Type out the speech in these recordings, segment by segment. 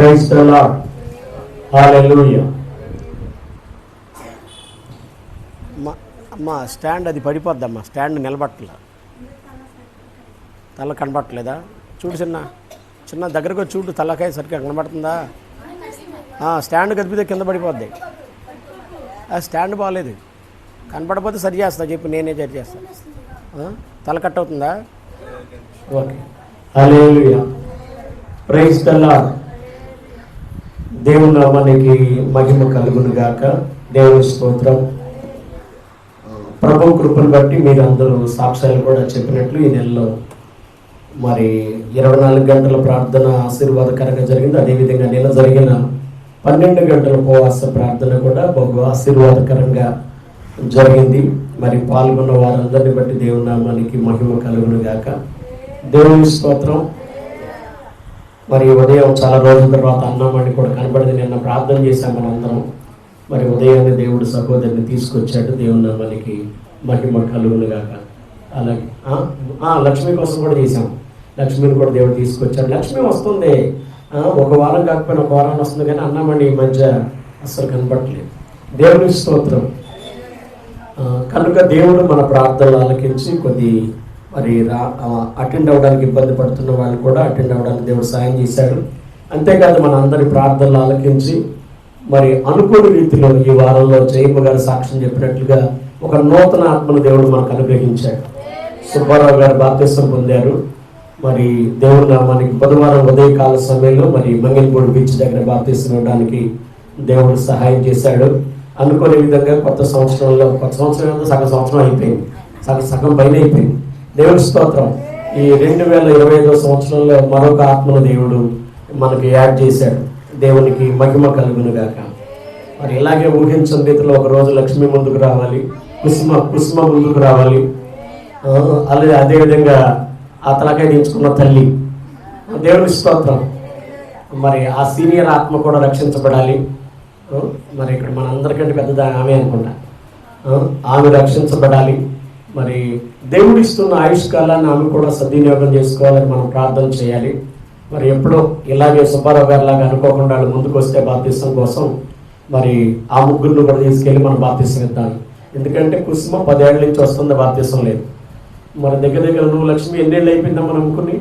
Praise the lord. హల్లెలూయా. అమ్మా stand అది పడిపోద్దమ్మా, stand నిలబట్టలే, తల కనబట్టలేదా? చూడు చిన్న దగ్గరకు వచ్చి చూడు, తలకాయ సరిగ్గా కనబడుతుందా? స్టాండ్ కదిపితే కింద పడిపోద్ది. ఆ స్టాండ్ బాగాలేదు, కనపడపోతే సరి చేస్తా చెప్పి, నేనే సరి చేస్తాను. తల కట్ అవుతుందా? Okay. Hallelujah. Praise the Lord. దేవుని నామానికి మహిమ కలుగును గాక. దేవుని స్తోత్రం. ప్రభు కృపను బట్టి మీరందరూ సాక్ష్యాలు కూడా చెప్పినట్లు ఈ నెలలో మరి 24 గంటల ప్రార్థన ఆశీర్వాదకరంగా జరిగింది. అదేవిధంగా నిన్న జరిగిన 12 గంటల ఉపవాస ప్రార్థన కూడా బహు ఆశీర్వాదకరంగా జరిగింది. మరి పాల్గొన్న వారందరిని బట్టి దేవుని నామానికి మహిమ కలుగును గాక. దేవుని స్తోత్రం. మరి ఉదయం చాలా రోజుల తర్వాత అన్నామని కూడా కనబడింది. నిన్న ప్రార్థన చేశాం మనందరం. మరి ఉదయాన్నే దేవుడు సహోదరిని తీసుకొచ్చాడు. దేవుని నామానికి మహిమ కలుగును గాక. అలాగే లక్ష్మి కోసం కూడా చేశాం. లక్ష్మిని కూడా దేవుడు తీసుకొచ్చాడు. లక్ష్మి వస్తుంది, ఒక వారం కాకపోయినా ఒక వారం వస్తుంది, కానీ అన్నామని ఈ మధ్య అస్సలు కనపడలేదు. దేవుని స్తోత్రం. కనుక దేవుడు మన ప్రార్థనలు ఆలకించి కొద్ది మరి అటెండ్ అవ్వడానికి ఇబ్బంది పడుతున్న వాళ్ళు కూడా అటెండ్ అవ్వడానికి దేవుడు సాయం చేశాడు. అంతేకాదు మన అందరి ప్రార్థనలు ఆలకించి మరి అనుకోని రీతిలో ఈ వారంలో జయమ్మ గారు సాక్ష్యం చెప్పినట్లుగా ఒక నూతన ఆత్మను దేవుడు మనకు అనుగ్రహించాడు. సుబ్బారావు గారు బాప్తిసం పొందారు. మరి దేవుడి నామానికి బుధవారం ఉదయకాల సమయంలో మరి మంగళగూడు బీచ్ దగ్గర బాప్తిసం ఇవ్వడానికి దేవుడు సహాయం చేశాడు. అనుకోని విధంగా కొత్త సంవత్సరం సగం సంవత్సరం అయిపోయింది, సగం పైన అయిపోయింది. దేవుడి స్తోత్రం. ఈ 2025 సంవత్సరంలో మరొక ఆత్మను దేవుడు మనకి యాడ్ చేశాడు. దేవునికి మహిమ కలుగును గాక. మరి ఇలాగే ఊహించిన రీతిలో ఒక రోజు లక్ష్మి ముందుకు రావాలి, కుసుమ ముందుకు రావాలి. అలాగే అదేవిధంగా ఆ తలకాయ దించుకున్న తల్లి, దేవుని స్తోత్రం. మరి ఆ సీనియర్ ఆత్మ కూడా రక్షించబడాలి. మరి ఇక్కడ మన అందరికంటే పెద్దదా ఆమె అనుకుంటా. ఆమె రక్షించబడాలి. మరి దేవుడు ఇస్తున్న ఆయుష్కాలాన్ని ఆమె కూడా సద్వినియోగం చేసుకోవాలని మనం ప్రార్థన చేయాలి. మరి ఎప్పుడో ఇలాగే సుబ్బారావు గారి లాగా అనుకోకుండా వాళ్ళు ముందుకు వస్తే బాప్తిసం కోసం మరి ఆ ముగ్గురిని కూడా తీసుకెళ్ళి మనం బాప్తిసం ఇద్దాం. ఎందుకంటే కుసుమ 10 ఏళ్ళ నుంచి వస్తుంది, బాప్తిసం లేదు. మరి దగ్గర నువ్వు లక్ష్మి ఎన్నేళ్ళు అయిపోయిందా మనం అనుకుని?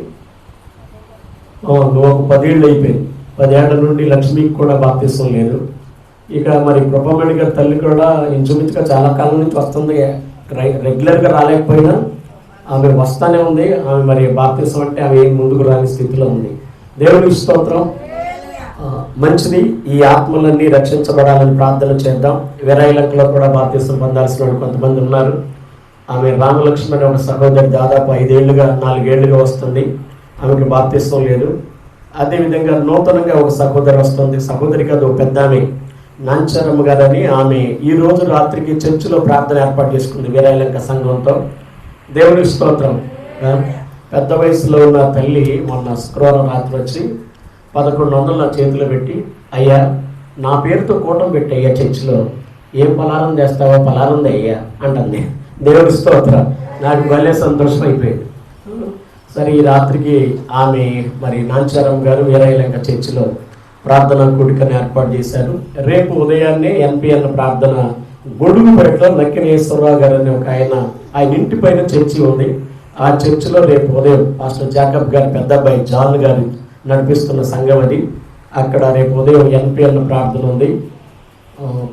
నువ్వు ఒక 10 ఏళ్ళు అయిపోయింది. 10 ఏళ్ల నుండి లక్ష్మికి కూడా బాప్తిసం లేదు. ఇక మరి కృపమణి గారి తల్లి కూడా ఇంచుమించుగా చాలా కాలం నుంచి వస్తుంది, రెగ్యులర్గా రాలేకపోయినా ఆమె వస్తానే ఉంది. ఆమె మరి బాప్తిసం అంటే ఆమె ముందుకు రాని స్థితిలో ఉంది. దేవుని స్తోత్రం. మంచిది. ఈ ఆత్మలన్నీ రక్షించబడాలని ప్రార్థన చేద్దాం. విరాయిలంకలో కూడా బాప్తిసం పొందాల్సిన వాళ్ళు కొంతమంది ఉన్నారు. ఆమె రామలక్ష్మి అనే ఒక సహోదరి దాదాపు 5 ఏళ్ళుగా 4 ఏళ్ళుగా వస్తుంది, ఆమెకి బాప్తిసం లేదు. అదేవిధంగా నూతనంగా ఒక సహోదరి వస్తుంది. సహోదరి కాదు, ఒక పెద్ద ఆమె నాంచారమ్మ గారని, ఆమె ఈ రోజు రాత్రికి చర్చిలో ప్రార్థన ఏర్పాటు చేసుకుంది వీరాయలంక సంఘంతో. దేవుని స్తోత్రం. పెద్ద వయసులో ఉన్న తల్లి మొన్న శుక్రవారం రాత్రి వచ్చి 1100 నా చేతిలో పెట్టి, అయ్యా నా పేరుతో కూటం పెట్టి అయ్యా చర్చిలో, ఏం పలారం చేస్తావో పలారంది అయ్యా అంటుంది. దేవుని స్తోత్రం. నాకు భలే సంతోషం అయిపోయింది. సరే, ఈ రాత్రికి ఆమె మరి నాంచారమ్మ గారు వీరాయలంక చర్చిలో ప్రార్థన కూడికను ఏర్పాటు చేశారు. రేపు ఉదయాన్నే ఎన్పిఎన్ ప్రార్థన గొడుగుపేటలో నక్కినేశ్వరరావు గారు అనే ఒక ఆయన ఇంటి పైన చర్చి ఉంది. ఆ చర్చిలో రేపు ఉదయం పాస్టర్ జాకబ్ గారి పెద్ద అబ్బాయి జాన్ గారు నడిపిస్తున్న సంఘం అది. అక్కడ రేపు ఉదయం ఎన్పిఎన్ ప్రార్థన ఉంది.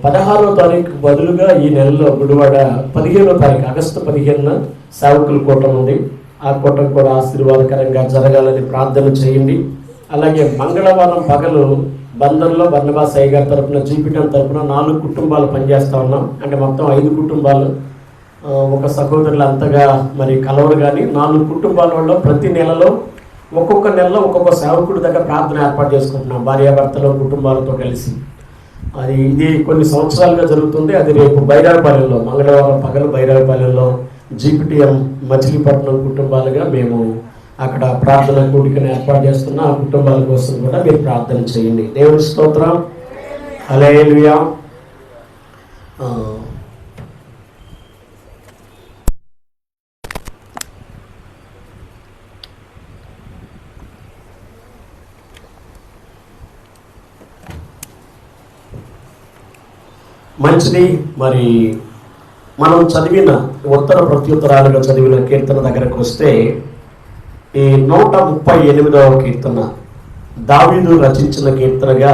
16వ తారీఖు బదులుగా ఈ నెలలో గుడివాడ 15వ తారీఖు ఆగస్టు 15న సేవకుల కూటం ఉంది. ఆ కూటం కూడా ఆశీర్వాదకరంగా జరగాలని ప్రార్థన చేయండి. అలాగే మంగళవారం పగలు బందర్లో బర్నబాస్ అయ్య గారి తరఫున జీపీటం తరఫున 4 కుటుంబాలు పనిచేస్తూ ఉన్నాం. అంటే మొత్తం 5 కుటుంబాలు, ఒక సహోదరులు అంతగా మరి కలవరు, కానీ 4 కుటుంబాల వల్ల ప్రతి నెలలో ఒక్కొక్క నెలలో ఒక్కొక్క సేవకుడి దగ్గర ప్రార్థన ఏర్పాటు చేసుకుంటున్నాం, భార్యాభర్తలు కుటుంబాలతో కలిసి. ఇది కొన్ని సంవత్సరాలుగా జరుగుతుంది. అది రేపు బైరాలపాలెంలో, మంగళవారం పగలు బైరాలపాలెంలో జీపీటీఎం మచిలీపట్నం కుటుంబాలుగా మేము అక్కడ ప్రార్థన కూడికను ఏర్పాటు చేస్తున్న ఆ కుటుంబాల కోసం కూడా మీరు ప్రార్థన చేయండి. దేవుని స్తోత్రం. హల్లెలూయా. మంచిది. మరి మనం చదివిన ఉత్తర ప్రత్యుత్తరాలుగా చదివిన కీర్తన దగ్గరకు వస్తే ఈ 138వ కీర్తన దావీదు రచించిన కీర్తనగా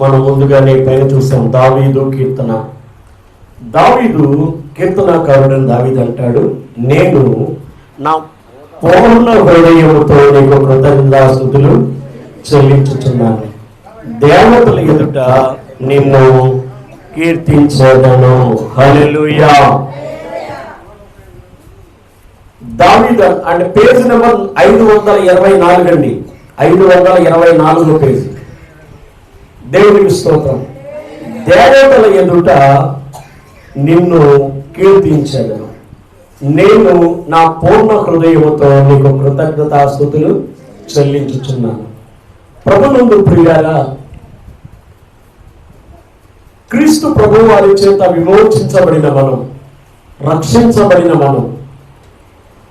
మనం ముందుగానే పైన చూసాం. దావీదు కీర్తన. దావీదు కీర్తనాకారుడని దావీదు అంటాడు, నేను నా పూర్ణ హృదయముతో నీకు కృతజ్ఞతాస్తుతులు చెల్లించుచున్నాను, దేవతల ఎదుట నిన్ను కీర్తించేదను. హల్లెలూయా. దావీదు అంటే పేజీ నెంబర్ 524 అండి, 524 పేజీ. దేవునికి స్తోత్రం. దేవతల ఎదుట నిన్ను కీర్తించేదను, నేను నా పూర్ణ హృదయముతో నీకు కృతజ్ఞతాస్తుతులు చెల్లించుచున్నాను. ప్రభునందు ప్రియులారా, క్రీస్తు ప్రభు వారి చేత విమోచించబడిన మనం, రక్షించబడిన మనం,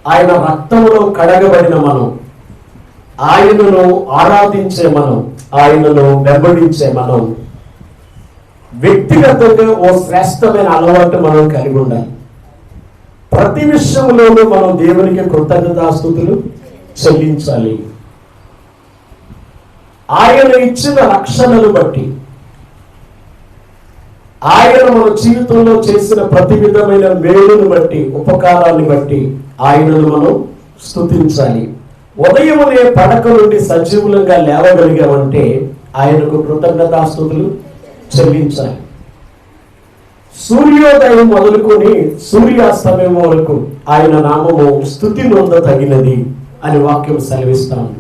ఆయన రక్తములో కడగబడిన మనం, ఆయనను ఆరాధించే మనం, ఆయనను వెంబడించే మనం వ్యక్తిగతంగా ఓ శ్రేష్టమైన అలవాటు మనం కలిగి ఉండాలి. ప్రతి విషయంలోనూ మనం దేవునికి కృతజ్ఞతాస్తుతులు చెల్లించాలి. ఆయన ఇచ్చిన రక్షణను బట్టి, ఆయన మన జీవితంలో చేసిన ప్రతి విధమైన మేలును బట్టి, ఉపకారాన్ని బట్టి ఆయనను మనం స్తుతించాలి. ఉదయమునే పడక నుండి సజీవులంగా లేవగలిగామంటే ఆయనకు కృతజ్ఞతాస్తుతులు చెల్లించాలి. సూర్యోదయం మొదలుకొని సూర్యాస్తమయం వరకు ఆయన నామము స్తుతి నొందతగినది అని వాక్యం సెలవిస్తాను.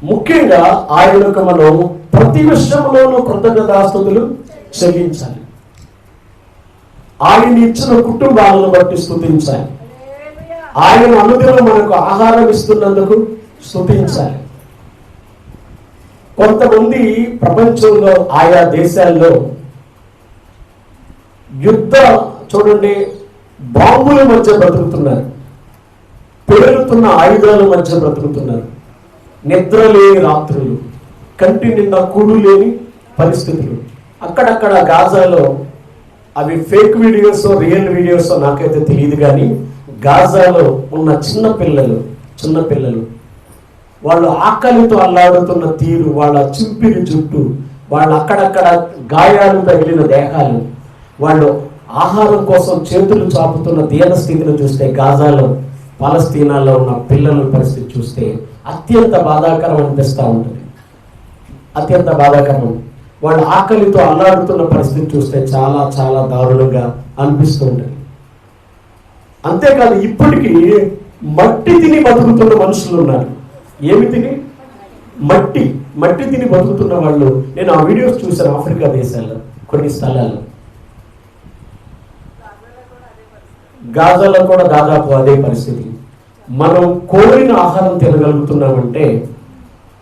ముఖ్యంగా ఆయనకు మనం ప్రతి విషయంలోనూ కృతజ్ఞతాస్తుతులు చెల్లించాలి. ఆయన ఇచ్చిన కుటుంబాలను బట్టి స్తుతించాలి. ఆయన అనుదినం మనకు ఆహారం ఇస్తున్నందుకు స్తుతించాలి. కొంతమంది ప్రపంచంలో ఆయా దేశాల్లో చూడండి, బాంబుల మధ్య బ్రతుకుతున్నారు, పేలుతున్న ఆయుధాల మధ్య బ్రతుకుతున్నారు, నిద్ర లేని రాత్రులు, కంటి నిండా కూడు లేని పరిస్థితులు. అక్కడక్కడ గాజాలో, అవి ఫేక్ వీడియోస్ రియల్ వీడియోస్ నాకైతే తెలియదు, కానీ గాజాలో ఉన్న చిన్నపిల్లలు వాళ్ళు ఆకలితో అల్లాడుతున్న తీరు, వాళ్ళ చింపిరి జుట్టు, వాళ్ళు అక్కడక్కడ గాయాలు తగిలిన దేహాలు, వాళ్ళు ఆహారం కోసం చేతులు చాపుతున్న దీనస్థితిని చూస్తే, గాజాలో పాలస్తీనాలో ఉన్న పిల్లల పరిస్థితి చూస్తే అత్యంత బాధాకరం అనిపిస్తూ ఉంటుంది. అత్యంత బాధాకరం. వాళ్ళు ఆకలితో అల్లాడుతున్న పరిస్థితి చూస్తే చాలా చాలా దారుణంగా అనిపిస్తూ ఉంటుంది. అంతేకాదు, ఇప్పటికీ మట్టి తిని బతుకుతున్న మనుషులు ఉన్నారు. ఏమి తిని? మట్టి తిని బతుకుతున్న వాళ్ళు. నేను ఆ వీడియోస్ చూశాను ఆఫ్రికా దేశాల్లో కొన్ని స్థలాల్లో. గాజాలో కూడా దాదాపు అదే పరిస్థితి. మనం కోరిన ఆహారం తినగలుగుతున్నామంటే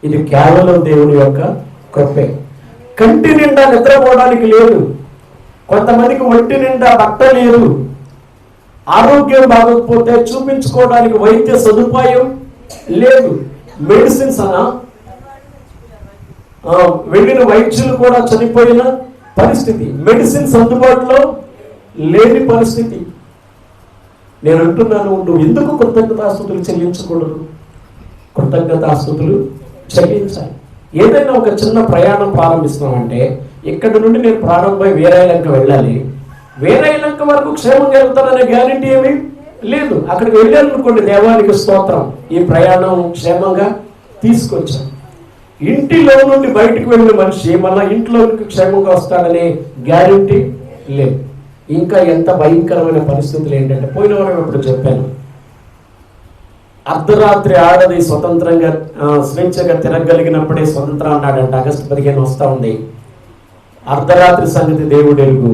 ఇది కేవలం దేవుని యొక్క కృపే. కంటి నిండా నిద్రపోవడానికి లేదు, కొంతమందికి ఒంటి నిండా బట్ట లేదు, ఆరోగ్యం బాగోకపోతే చూపించుకోవడానికి వైద్య సదుపాయం లేదు, మెడిసిన్స్ వెళ్ళిన వైద్యులు కూడా చనిపోయిన పరిస్థితి, మెడిసిన్స్ అందుబాటులో లేని పరిస్థితి. నేను అంటున్నాను, నువ్వు ఎందుకు కృతజ్ఞతాస్తుతులు చెల్లించకూడదు? కృతజ్ఞతాస్తుతులు చెల్లించాలి. ఏదైనా ఒక చిన్న ప్రయాణం ప్రారంభిస్తున్నామంటే, ఇక్కడ నుండి నేను ప్రారంభమై వేరే లంక వెళ్ళాలి, వేరే లంక వరకు క్షేమంగా వెళ్తాననే గ్యారంటీ ఏమీ లేదు. అక్కడికి వెళ్ళాలనుకోండి, దేవానికి స్తోత్రం, ఈ ప్రయాణం క్షేమంగా తీసుకొచ్చాం. ఇంటిలో నుండి బయటకు వెళ్ళిన మనిషి మళ్ళీ ఇంట్లోకి క్షేమంగా వస్తాడనే గ్యారంటీ లేదు. ఇంకా ఎంత భయంకరమైన పరిస్థితులు ఏంటంటే, పోయిన వారం ఇప్పుడు చెప్పాను, అర్ధరాత్రి ఆడది స్వతంత్రంగా స్వేచ్ఛగా తిరగలిగినప్పుడే స్వతంత్రం అన్నాడంట. ఆగస్టు 15 వస్తూ ఉంది. అర్ధరాత్రి సంగతి దేవుడు ఎరుగు.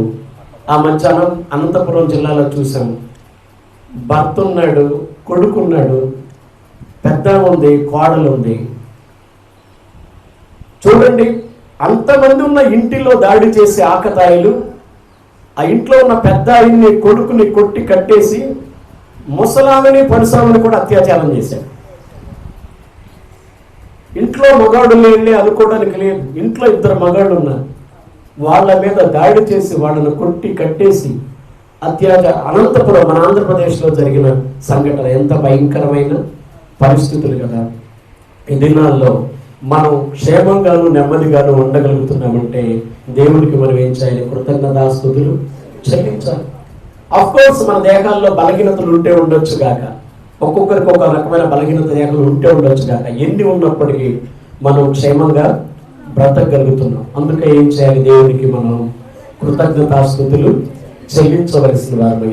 ఆ మధ్యాహ్నం అనంతపురం జిల్లాలో చూసాం, భర్త ఉన్నాడు, కొడుకున్నాడు, పెద్ద ఉంది, కోడలు ఉంది. చూడండి, అంతమంది ఉన్న ఇంటిలో దాడి చేసే ఆకతాయిలు ఆ ఇంట్లో ఉన్న పెద్ద ఆయన్ని, కొడుకుని కొట్టి కట్టేసి ముసలామని పరుసామని కూడా అత్యాచారం చేశాడు. ఇంట్లో మగాడు లేని అనుకోవడానికి లేదు, ఇంట్లో 2 మగాళ్ళు ఉన్నారు. వాళ్ళ మీద దాడి చేసి వాళ్ళను కొట్టి కట్టేసి అనంతపురం మన ఆంధ్రప్రదేశ్లో జరిగిన సంఘటన ఎంత భయంకరమైన పరిస్థితులు కదా. ఈ దినాల్లో మనం క్షేమంగాను నెమ్మదిగాను ఉండగలుగుతున్నామంటే దేవుడికి మనం ఏం చేయాలి? కృతజ్ఞతాస్తుతులు చెల్లించాలి. అఫ్కోర్స్ మన దేహాల్లో బలహీనతలు ఉంటే ఉండొచ్చు గాక, ఒక్కొక్కరికి ఒక రకమైన బలహీనత దేహాలు ఉంటే ఉండొచ్చు గాక, ఎన్ని ఉన్నప్పటికీ మనం క్షేమంగా బ్రతకగలుగుతున్నాం. అందుకే ఏం చేయాలి? దేవునికి మనం కృతజ్ఞతాస్తుతులు చెల్లించవలసిన వారు.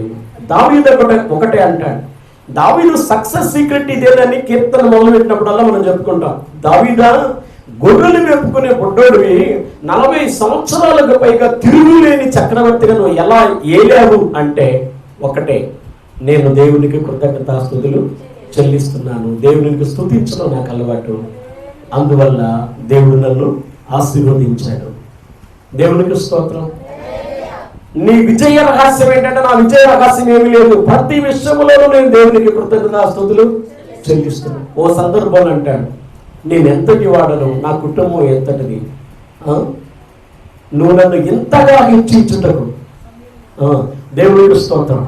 దావీదు ఒకటే అంటాడు. దావీదు సక్సెస్ సీక్రెట్ ఇదేనని కీర్తన మొదలుపెట్టినప్పుడల్లా మనం చెప్పుకుంటాం. దావీదా, గొర్రెలు మెప్పుకునే బుడ్డోడివి 40 సంవత్సరాలకు పైగా తిరుగులేని చక్రవర్తిగా నువ్వు ఎలా ఏలావు అంటే ఒకటే, నేను దేవునికి కృతజ్ఞతాస్తుతులు చెల్లిస్తున్నాను, దేవునికి స్తుతించడం నాకు అలవాటు, అందువల్ల దేవుడు నన్ను ఆశీర్వదించాడు. దేవునికి స్తోత్రం. నీ విజయ రహస్యం ఏంటంటే, నా విజయ రహస్యం ఏమీ లేదు, ప్రతి విషయంలోనూ నేను దేవునికి కృతజ్ఞతాస్తుతులు చెల్లిస్తున్నాను. ఓ సందర్భంలో అంటాడు, నేను ఎంతటి వాడను, నా కుటుంబం ఎంతటిది, నువ్వు నన్ను ఇంతగా హెచ్చించుటకు, దేవునికి స్తోత్రం,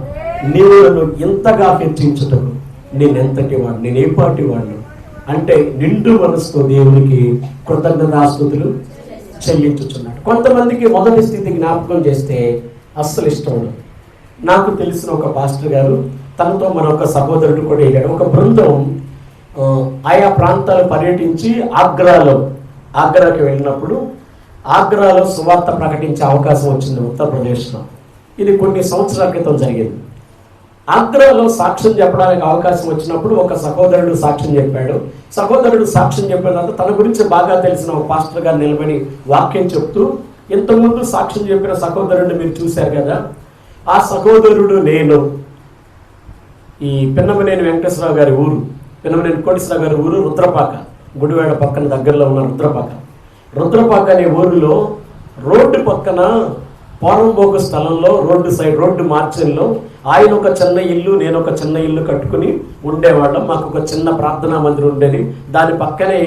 నీవు నన్ను ఇంతగా హెచ్చించుటకు నేను ఎంతటి వాడు, నేను ఏ పాటి వాడు అంటే నిండు మనసుతో దేవునికి కృతజ్ఞతాస్తుతులు చెల్లించుచున్నాడు. కొంతమందికి మొదటి స్థితి జ్ఞాపకం చేస్తే అస్సలు ఇష్టం ఉండదు. నాకు తెలిసిన ఒక పాస్టర్ గారు, తనతో మరొక సహోదరుడు కూడా వెళ్ళాడు. ఒక బృందం ఆయా ప్రాంతాలు పర్యటించి ఆగ్రాకి వెళ్ళినప్పుడు ఆగ్రాలో సువార్త ప్రకటించే అవకాశం వచ్చింది ఉత్తరప్రదేశ్లో. ఇది కొన్ని సంవత్సరాల క్రితం జరిగింది. ఆగ్రాలో సాక్ష్యం చెప్పడానికి అవకాశం వచ్చినప్పుడు ఒక సహోదరుడు సాక్ష్యం చెప్పాడు. సహోదరుడు సాక్ష్యం చెప్పిన తర్వాత తన గురించి బాగా తెలిసిన ఒక పాస్టర్ గారు నిలబడి వాక్యం చెప్తూ, ఇంతకుముందు సాక్ష్యం చెప్పిన సహోదరుడిని మీరు చూశారు కదా, ఆ సహోదరుడు నేను, ఈ పిన్నమనేని వెంకటేశ్వరరావు గారి ఊరు, పిన్నమనేని కోటేశ్వరరావు గారి ఊరు రుద్రపాక, గుడివాడ పక్కన దగ్గరలో ఉన్న రుద్రపాక అనే ఊరిలో రోడ్డు పక్కన పోరంబోకు స్థలంలో రోడ్డు మార్జిన్లో ఆయన ఒక చిన్న ఇల్లు, నేను ఒక చిన్న ఇల్లు కట్టుకుని ఉండేవాళ్ళం. మాకు ఒక చిన్న ప్రార్థనా మందిరం ఉండేది, దాని పక్కనే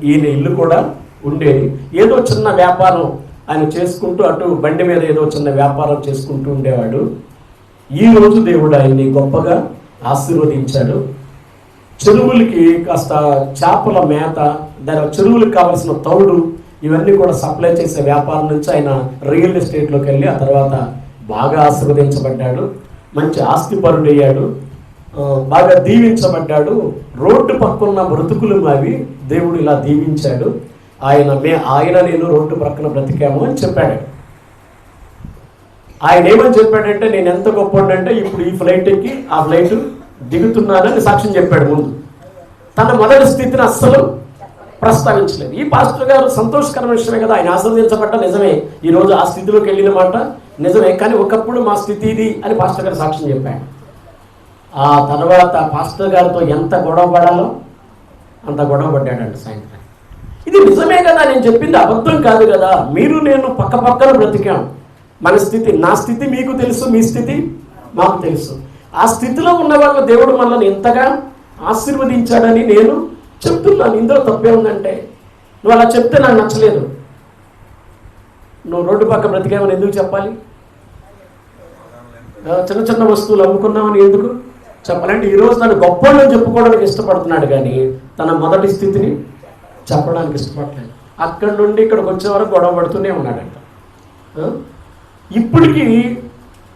ఈయన ఇల్లు కూడా ఉండేది. ఏదో చిన్న వ్యాపారం ఆయన చేసుకుంటూ, అటు బండి మీద ఏదో చిన్న వ్యాపారం చేసుకుంటూ ఉండేవాడు. ఈ రోజు దేవుడు ఆయన్ని గొప్పగా ఆశీర్వదించాడు. చెరువులకి కాస్త చేపల మేత, దాని చెరువులకు కావలసిన తౌడు, ఇవన్నీ కూడా సప్లై చేసే వ్యాపారం నుంచి ఆయన రియల్ ఎస్టేట్లోకి వెళ్ళి ఆ తర్వాత బాగా ఆశీర్వదించబడ్డాడు. మంచి ఆస్తిపరుడు అయ్యాడు, బాగా దీవించబడ్డాడు. రోడ్డు పక్కన బ్రతుకులు మావి దేవుడు ఇలా దీవించాడు. ఆయన నేను రోడ్డు ప్రక్కన బ్రతికాము అని చెప్పాడు. ఆయన ఏమని చెప్పాడంటే, నేను ఎంత గొప్పంటే ఇప్పుడు ఈ ఫ్లైట్ ఎక్కి ఆ ఫ్లైట్ దిగుతున్నానని సాక్ష్యం చెప్పాడు. ముందు తన మొదటి స్థితిని అస్సలు ప్రస్తావించలేదు. ఈ పాస్టర్ గారు సంతోషకరమైన విషయమే కదా, ఆయన ఆశీర్వదించబడ్డ నిజమే, ఈరోజు ఆ స్థితిలోకి వెళ్ళిన మాట నిజమే, కానీ ఒకప్పుడు మా స్థితి ఇది అని పాస్టర్ గారు సాక్ష్యం చెప్పాడు. ఆ తర్వాత పాస్టర్ గారితో ఎంత గొడవ పడాలో అంత గొడవ పడ్డాడంట సాయంత్రం. ఇది నిజమే కదా, నేను చెప్పింది అబద్ధం కాదు కదా, మీరు నేను పక్క పక్కన బ్రతికాం. మన స్థితి, నా స్థితి మీకు తెలుసు, మీ స్థితి మాకు తెలుసు. ఆ స్థితిలో ఉన్న వాళ్ళ దేవుడు మనల్ని ఎంతగా ఆశీర్వదించాడని నేను చెప్తున్నాను. ఇందులో తప్పే ఉందంటే, నువ్వు అలా చెప్తే నాకు నచ్చలేదు. నువ్వు రోడ్డు పక్క బ్రతికామని ఎందుకు చెప్పాలి? చిన్న చిన్న వస్తువులు అమ్ముకున్నామని ఎందుకు చెప్పాలంటే, ఈరోజు తను గొప్పలను చెప్పుకోవడానికి ఇష్టపడుతున్నాడు కానీ తన మొదటి స్థితిని చెప్పడానికి ఇష్టపడలేదు. అక్కడి నుండి ఇక్కడికి వచ్చే వరకు గొడవ పడుతూనే ఉన్నాడంట. ఇప్పటికీ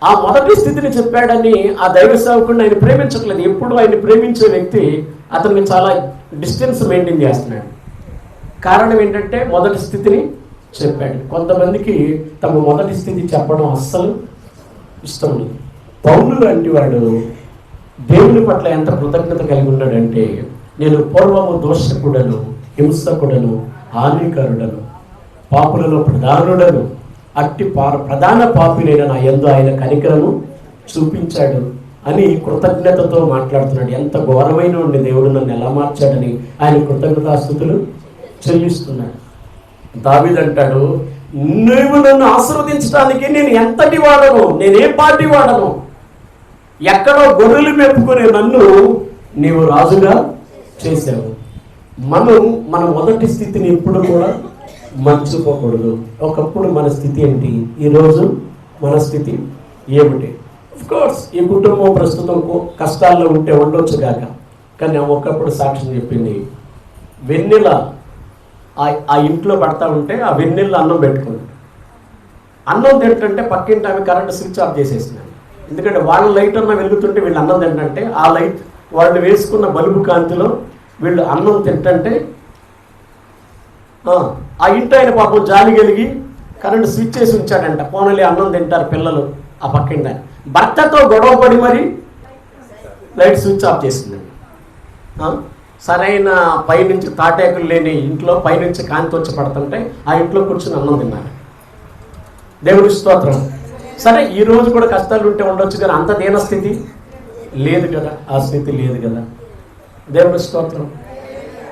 ఆ మొదటి స్థితిని చెప్పాడని ఆ దైవ సేవకుడిని ఆయన ప్రేమించట్లేదు. ఎప్పుడు ఆయన ప్రేమించే వ్యక్తి అతనికి చాలా డిస్టెన్స్ మెయింటైన్ చేస్తున్నాడు. కారణం ఏంటంటే మొదటి స్థితిని చెప్పాడు. కొంతమందికి తమ మొదటి స్థితి చెప్పడం అస్సలు ఇష్టం లేదు. పౌలు లాంటి వాడు దేవుని పట్ల ఎంత కృతజ్ఞత కలిగి ఉన్నాడంటే, నేను పూర్వము దోషకుడను, హింసకుడను, హానికరుడను, పాపులలో ప్రధానుడను, అట్టి ప్రధాన పాపినైన నా యందు ఆయన కనికరము చూపించాడు అని కృతజ్ఞతతో మాట్లాడుతున్నాడు. ఎంత ఘోరమైన ఉండి దేవుడు నన్ను ఎలా మార్చాడని ఆయన కృతజ్ఞతాస్తుతులు చెల్లిస్తున్నాడు. దావీదు అంటాడు, నువ్వు నన్ను ఆశీర్వదించడానికి నేను ఎంతటి వాడను, నేనే పాటి వాడను, ఎక్కడో గొర్రెలు మెప్పుకునే నన్ను నీవు రాజుగా చేశావు. మన మొదటి స్థితిని ఎప్పుడు కూడా మర్చిపోకూడదు. ఒకప్పుడు మన స్థితి ఏంటి, ఈరోజు మన స్థితి ఏమిటి? కోర్స్ ఈ కుటుంబం ప్రస్తుతం కష్టాల్లో ఉంటే ఉండొచ్చు కాక, కానీ ఒకప్పుడు సాక్ష్యం చెప్పింది, వెన్నెల ఆ ఇంట్లో పడతా ఉంటే ఆ వెన్నెల అన్నం పెట్టుకుంది. అన్నం తింటుంటే పక్కింటి ఆమె కరెంట్ స్విచ్ ఆఫ్ చేసేసినాను. ఎందుకంటే వాళ్ళ లైట్ అన్న వెలుగుతుంటే వీళ్ళు అన్నం తింటే ఆ లైట్ వాళ్ళు వేసుకున్న బల్బు కాంతిలో వీళ్ళు అన్నం తింటుంటే ఆ ఇంటి ఆయన పాపం జాలి కలిగి కరెంట్ స్విచ్ చేసి ఉంచాడంట. పోనలే అన్నం తింటారు పిల్లలు. ఆ పక్కింటి ఆయన భర్తతో గొడవ పడి మరి లైట్ స్విచ్ ఆఫ్ చేసిందండి. సరైన పైనుంచి తాటేకులు లేని ఇంట్లో పైనుంచి కాంతి వచ్చి పడుతుంటే ఆ ఇంట్లో కూర్చుని అన్నం తిన్నారు. దేవుడి స్తోత్రం. సరే ఈ రోజు కూడా కష్టాలు ఉంటే ఉండొచ్చు, కానీ అంత దీన స్థితి లేదు కదా, ఆ స్థితి లేదు కదా. దేవుడి స్తోత్రం.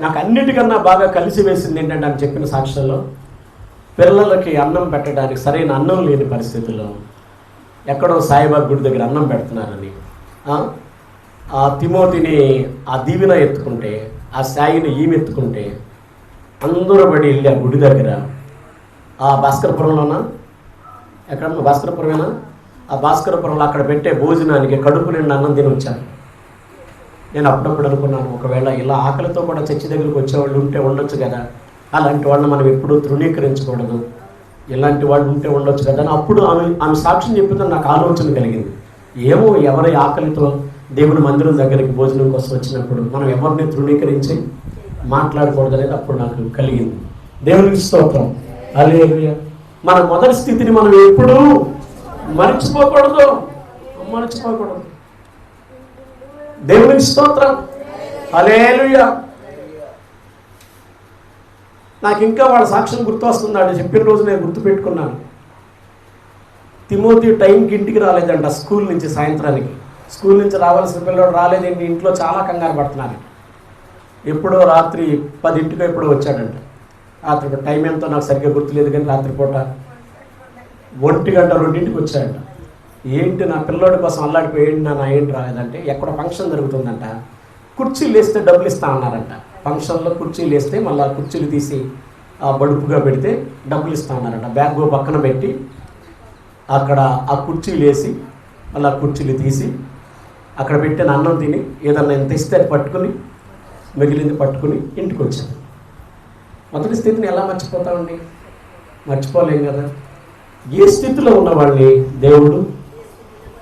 నాకు అన్నిటికన్నా బాగా కలిసి వేసింది ఏంటంటే అని చెప్పిన సాక్ష్యంలో, పిల్లలకి అన్నం పెట్టడానికి సరైన అన్నం లేని పరిస్థితుల్లో ఎక్కడో సాయిబాబా గుడి దగ్గర అన్నం పెడుతున్నారని ఆ తిమోతిని ఆ దీవెన ఎత్తుకుంటే, ఆ సాయిని ఈమె ఎత్తుకుంటే అందరూ పడి వెళ్ళి ఆ గుడి దగ్గర ఆ భాస్కరపురంలోనా ఎక్కడన్నా భాస్కరపురమేనా, ఆ భాస్కరపురంలో అక్కడ పెట్టే భోజనానికి కడుపు నిండా అన్నం తిని వచ్చాను. నేను అప్పుడప్పుడు అనుకున్నాను, ఒకవేళ ఇలా ఆకలితో కూడా చర్చి దగ్గరికి వచ్చేవాళ్ళు ఉంటే ఉండొచ్చు కదా, అలాంటి వాళ్ళని మనం ఎప్పుడూ తృణీకరించకూడదు, ఇలాంటి వాళ్ళు ఉంటే ఉండొచ్చు కదా అని అప్పుడు ఆమె సాక్ష్యం చెప్పిందని నాకు ఆలోచన కలిగింది. ఏమో ఎవరి ఆకలితో దేవుని మందిరం దగ్గరికి భోజనం కోసం వచ్చినప్పుడు మనం ఎవరిని తృణీకరించి మాట్లాడకూడదు అనేది అప్పుడు నాకు కలిగింది. దేవునికి స్తోత్రం. హల్లెలూయా. మన మొదటి స్థితిని మనం ఎప్పుడూ మర్చిపోకూడదు. దేవునికి స్తోత్రం. హల్లెలూయా. నాకు ఇంకా వాళ్ళ సాక్ష్యం గుర్తు వస్తుంది. అని చెప్పిన రోజు నేను గుర్తుపెట్టుకున్నాను. తిమోతి టైంకి ఇంటికి రాలేదంట, స్కూల్ నుంచి సాయంత్రానికి. స్కూల్ నుంచి రావాల్సిన పిల్లడు రాలేదండి, ఇంట్లో చాలా కంగారు పడుతున్నారు. ఎప్పుడో రాత్రి 10ంటికో ఎప్పుడో వచ్చాడంట. రాత్రి టైం ఎంతో నాకు సరిగ్గా గుర్తులేదు, కానీ రాత్రిపూట 1 గంట 2ంటికి వచ్చాడంట. ఏంటి నా పిల్లోడి కోసం అల్లాడిపోయి ఏంటి నా ఏంటి రాలేదంటే, ఎక్కడ ఫంక్షన్ జరుగుతుందంట, కుర్చీలు వేస్తే డబ్బులు ఇస్తా అన్నారంట. ఫంక్షన్లో కుర్చీలు వేస్తే మళ్ళీ ఆ కుర్చీలు తీసి ఆ బడుపుగా పెడితే డబ్బులు ఇస్తా అన్నారంట. బ్యాగ్ పక్కన పెట్టి అక్కడ ఆ కుర్చీలు వేసి మళ్ళీ ఆ కుర్చీలు తీసి అక్కడ పెట్టిన అన్నం తిని ఏదన్నా ఎంత ఇస్తే పట్టుకుని మిగిలింది పట్టుకుని ఇంటికి వచ్చాను. మొదటి స్థితిని ఎలా మర్చిపోతామండి? మర్చిపోలేం కదా. ఏ స్థితిలో ఉన్న వాళ్ళని దేవుడు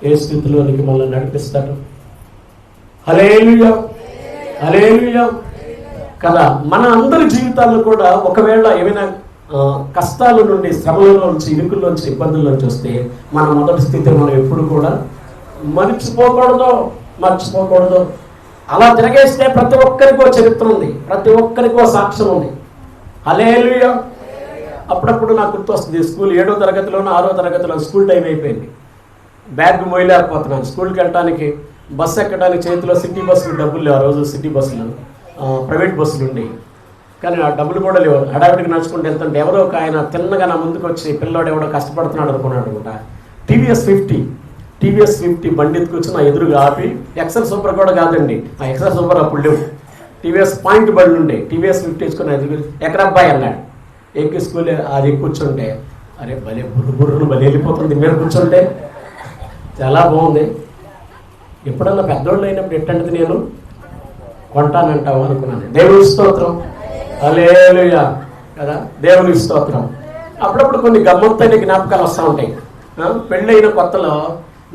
ఏ స్థితిలోనికి మళ్ళీ నడిపిస్తాడు. హల్లెలూయా, హల్లెలూయా కదా. మన అందరి జీవితాల్లో కూడా ఒకవేళ ఏమైనా కష్టాల నుండి, శ్రమల నుంచి, ఇరుకుల నుంచి, ఇబ్బందుల నుంచి వస్తే మన మొదటి స్థితిని మనం ఎప్పుడు కూడా మర్చిపోకూడదు. అలా తిరగేస్తే ప్రతి ఒక్కరికో చరిత్ర ఉంది, ప్రతి ఒక్కరికో సాక్ష్యం ఉంది. హల్లెలూయా. అప్పుడప్పుడు నాకు గుర్తు వస్తుంది, స్కూల్ 7వ తరగతిలోనూ 6వ తరగతిలో స్కూల్ టైం అయిపోయింది. బ్యాగ్ మోయలేకపోతున్నాను. స్కూల్కి వెళ్ళడానికి బస్సు ఎక్కడానికి చేతిలో సిటీ బస్సులు డబ్బులు లేవు. ఆ రోజు సిటీ బస్సులు ప్రైవేట్ బస్సులు ఉండేవి, కానీ ఆ డబ్బులు కూడా లేవు. హడావిడికి నడుచుకుంటూ వెళ్తుంటే ఎవరో ఒక ఆయన తిన్నగా నా ముందుకు వచ్చి, పిల్లోడు ఎవడో కష్టపడుతున్నాడు అనుకున్నాడు అనమాట. టీవీఎస్ 50 బండి ఎత్తుకొచ్చి నా ఎదురుగా ఆపి, ఎక్సెల్ సూపర్ కూడా కాదండి, ఆ ఎక్సెల్ సూపర్ అప్పుడు లేవు, టీవీఎస్ పాయింట్ బండి ఉండే, టీవీఎస్ 50 వేసుకుని ఎదురు ఎక్కడ అబ్బాయి అన్నాడు. ఎక్కి స్కూల్ అది కూర్చుంటే అరే భలే బుర్రు భలే వెళ్ళిపోతుంది మీరు కూర్చుంటే, చాలా బాగుంది. ఎప్పుడన్నా పెద్దోళ్ళు అయినప్పుడు ఎట్టంటిది నేను కొంటానంటావు అనుకున్నాను. దేవుని స్తోత్రం. హల్లెలూయా కదా. దేవుని స్తోత్రం. అప్పుడప్పుడు కొన్ని గమ్మత్తైన జ్ఞాపకాలు వస్తూ ఉంటాయి. పెళ్ళైన కొత్తలో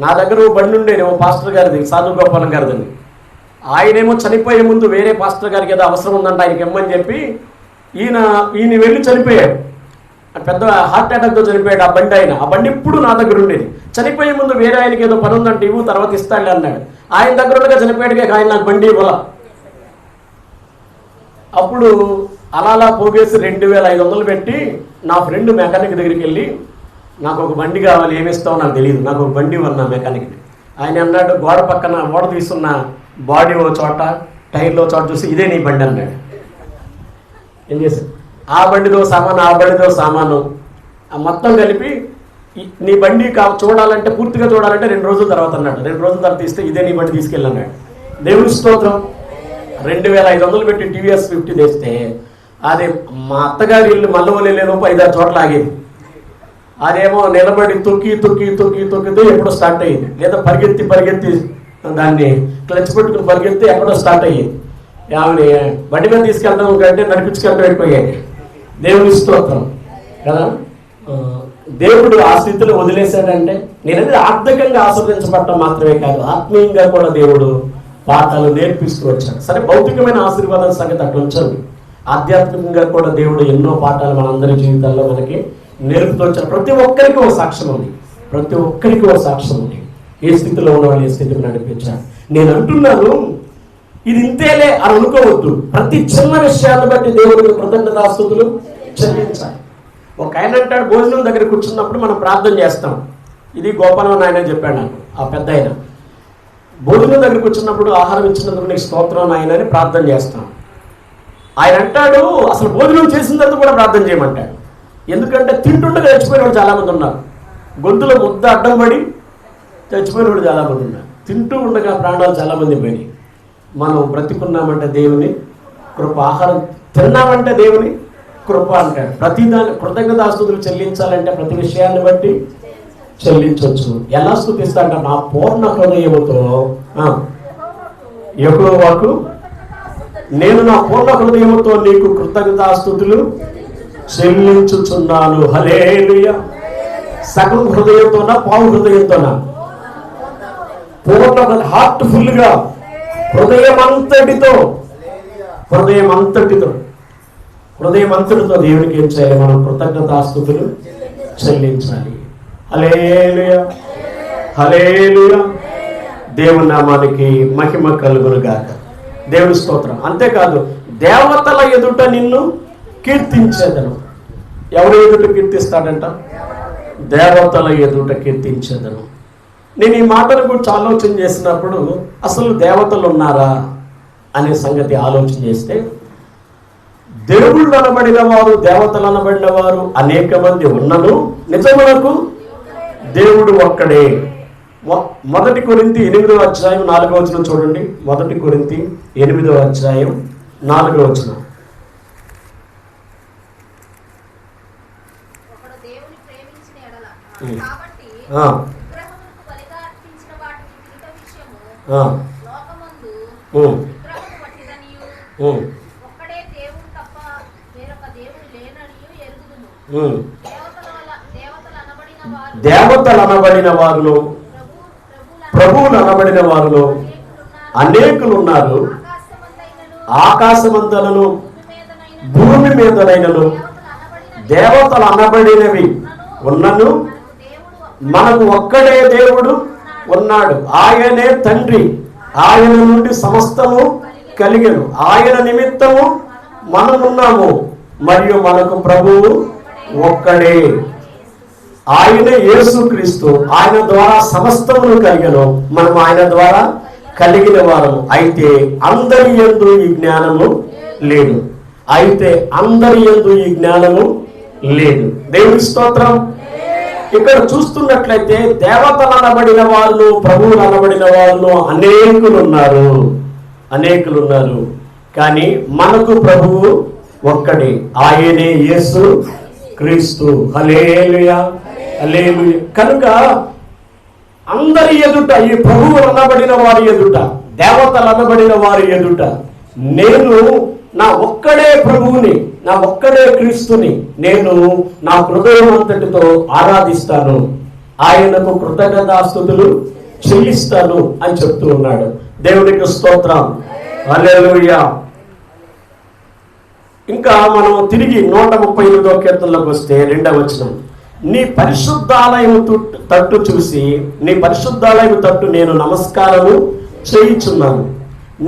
నా దగ్గర బండి ఉండేది, పాస్టర్ గారిది, సాధు గోపాలం గారిదని. ఆయనేమో చనిపోయే ముందు వేరే పాస్టర్ గారికి ఏదో అవసరం ఉందంట ఆయనకి ఇమ్మని చెప్పి ఈయన వెళ్ళి చనిపోయాడు. పెద్ద హార్ట్ అటాక్తో చనిపోయాడు ఆ బండి. ఆ బండి ఇప్పుడు నా దగ్గర ఉండేది. చనిపోయే ముందు వేరే ఆయనకి ఏదో పని ఉందంటే ఇవ్వు తర్వాత ఇస్తాడులే అన్నాడు. ఆయన దగ్గర ఉండగా చనిపోయాడుగా ఆయన నాకు బండి ఇవ్వాల. అప్పుడు అలా పోగేసి 2500 పెట్టి నా ఫ్రెండ్ మెకానిక్ దగ్గరికి వెళ్ళి, నాకు ఒక బండి కావాలి, ఏమిస్తావో నాకు తెలియదు, నాకు ఒక బండి ఇవ్వను నా మెకానిక్. ఆయన అన్నాడు, గోడ పక్కన ఓడ తీసుకున్న బాడీ ఓ చోట, టైర్లో చోట చూసి ఇదే నీ బండి అన్నాడు. ఏం చేశాడు? ఆ బండితో సామాను మొత్తం కలిపి నీ బండి చూడాలంటే, పూర్తిగా చూడాలంటే 2 రోజుల తర్వాత అన్నాడు. 2 రోజుల తర్వాత తీస్తే ఇదే నీ బండి తీసుకెళ్ళన్నాడు. దేవుని స్తోత్రం. 2500 పెట్టి టీవీఎస్ 50 తెస్తే అది మా అత్తగారి ఇల్లు మల్లవల్లిలోపు 5-6 చోట్ల ఆగేది. అదేమో నిలబడి తొక్కితే ఎప్పుడో స్టార్ట్ అయ్యేది, లేదా పరిగెత్తి దాన్ని క్లచ్ పెట్టుకుని పరిగెత్తి ఎక్కడో స్టార్ట్ అయ్యేది. ఆమెని బండి మీద తీసుకెళ్ళడం కంటే నడిపించుకెళ్ళడం ఎక్కువయ్యాయి. దేవుని స్తోత్రం కదా. దేవుడు ఆ స్థితిలో వదిలేశాడంటే నేనది ఆర్థికంగా ఆశీర్వదించబడటం మాత్రమే కాదు, ఆత్మీయంగా కూడా దేవుడు పాఠాలు నేర్పిస్తూ వచ్చాడు. సరే, భౌతికమైన ఆశీర్వాదం సంగతి అట్లా ఉంచండి, ఆధ్యాత్మికంగా కూడా దేవుడు ఎన్నో పాఠాలు మనందరి జీవితాల్లో మనకి నేర్పుతూ వచ్చాడు. ప్రతి ఒక్కరికి ఒక సాక్ష్యం ఉంది. ఏ స్థితిలో ఉన్నవాళ్ళు ఏ స్థితికి నడిపించాడు. నేను అంటున్నాను, ఇది ఇంతేలే అని అనుకోవద్దు. ప్రతి చిన్న విషయాన్ని బట్టి దేవుడికి కృతజ్ఞతాస్తుతులు చెల్లించాలి. ఒక ఆయన అంటాడు, భోజనం దగ్గర కూర్చున్నప్పుడు మనం ప్రార్థన చేస్తాం. ఇది గోపాలం ఆయన చెప్పాడు నాకు, ఆ పెద్ద ఆయన. భోజనం దగ్గర కూర్చున్నప్పుడు ఆహారం ఇచ్చినందుకు నీకు స్తోత్రం ఆయన అని ప్రార్థన చేస్తాం. ఆయన అంటాడు, అసలు భోజనం చేసిన తర్వాత కూడా ప్రార్థన చేయమంటాడు. ఎందుకంటే తింటుండగా చచ్చిపోయిన వాళ్ళు చాలామంది ఉన్నారు. గొంతులో ముద్ద అడ్డం పడి చచ్చిపోయిన వాళ్ళు చాలామంది ఉన్నారు. తింటూ ఉండగా ప్రాణాలు చాలామంది పోయినాయి. మనం బ్రతికున్నామంటే దేవుని కృప, ఆహారం తిన్నామంటే దేవుని కృప అంటాడు. ప్రతిదాని కృతజ్ఞతాస్తుతులు చెల్లించాలంటే ప్రతి విషయాన్ని బట్టి చెల్లించవచ్చు. ఎలా స్తుతిస్తాడంటే, నా పూర్ణ హృదయముతో యెహోవాకు నేను నా పూర్ణ హృదయముతో నీకు కృతజ్ఞతాస్తుతులు చెల్లించుచున్నాను. హల్లెలూయా. సగం హృదయంతోనా, పావు హృదయంతోనా? పూర్ణ హార్ట్ఫుల్ గా, హృదయం అంతటితో దేవునికి ఏం చేయాలి? మనం కృతజ్ఞతాస్తుతులు చెల్లించాలి. హల్లెలూయా, హల్లెలూయా. దేవుని నామానికి మహిమ కలుగును గాక. దేవుని స్తోత్రం. అంతేకాదు, దేవతల ఎదుట నిన్ను కీర్తించేదను. ఎవరి ఎదుట కీర్తిస్తాడంట? దేవతల ఎదుట కీర్తించేదను. నేను ఈ మాటను గురించి ఆలోచన చేసినప్పుడు, అసలు దేవతలు ఉన్నారా అనే సంగతి ఆలోచన చేస్తే, దేవుళ్ళు అనబడిన వారు, దేవతలు అనబడిన వారు అనేక మంది ఉన్నను, నిజమునకు దేవుడు ఒక్కడే. 1 కొరింథీ 8వ అధ్యాయం 4వ వచనం చూడండి. 1 కొరింథీ 8వ అధ్యాయం 4వ వచనం. దేవతలు అనబడిన వారులో, ప్రభువులు అనబడిన వారులో అనేకులు ఉన్నారు. ఆకాశమంతలను భూమి మీదనైనను దేవతలు అనబడినవి ఉన్నను, మనకు ఒక్కడే దేవుడు ఉన్నాడు. ఆయనే తండ్రి, ఆయన నుండి సమస్తము కలిగెను. ఆయన నిమిత్తము మనమున్నాము, మరియు మనకు ప్రభువు ఒక్కడే. ఆయనే యేసుక్రీస్తు. ఆయన ద్వారా సమస్తమును కలిగెను, మనం ఆయన ద్వారా కలిగిన వారము. అయితే అందరి యందు ఈ జ్ఞానము లేదు. దేవుని స్తోత్రం. ఇక్కడ చూస్తున్నట్లయితే దేవతలు అనబడిన వాళ్ళు, ప్రభువులు అనబడిన వాళ్ళు అనేకులు ఉన్నారు. కానీ మనకు ప్రభువు ఒక్కడే, ఆయనే యేసు క్రీస్తు. హల్లెలూయా, హల్లెలూయా. కనుక అందరి ఎదుట, ఈ ప్రభువులు అనబడిన వారి ఎదుట, దేవతలు అనబడిన వారి ఎదుట, నేను నా ఒక్కడే ప్రభువుని, నా ఒక్కడే క్రీస్తుని నేను నా హృదయం అంతటితో ఆరాధిస్తాను, ఆయనకు కృతజ్ఞతాస్తుతులు చెల్లిస్తాను అని చెప్తూ ఉన్నాడు. దేవునికి స్తోత్రం. హల్లెలూయా. ఇంకా మనం తిరిగి 138వ కీర్తనలోకి వస్తే 2వ వచనం. నీ పరిశుద్ధాలయము తట్టు నేను నమస్కారము చేయుచున్నాను.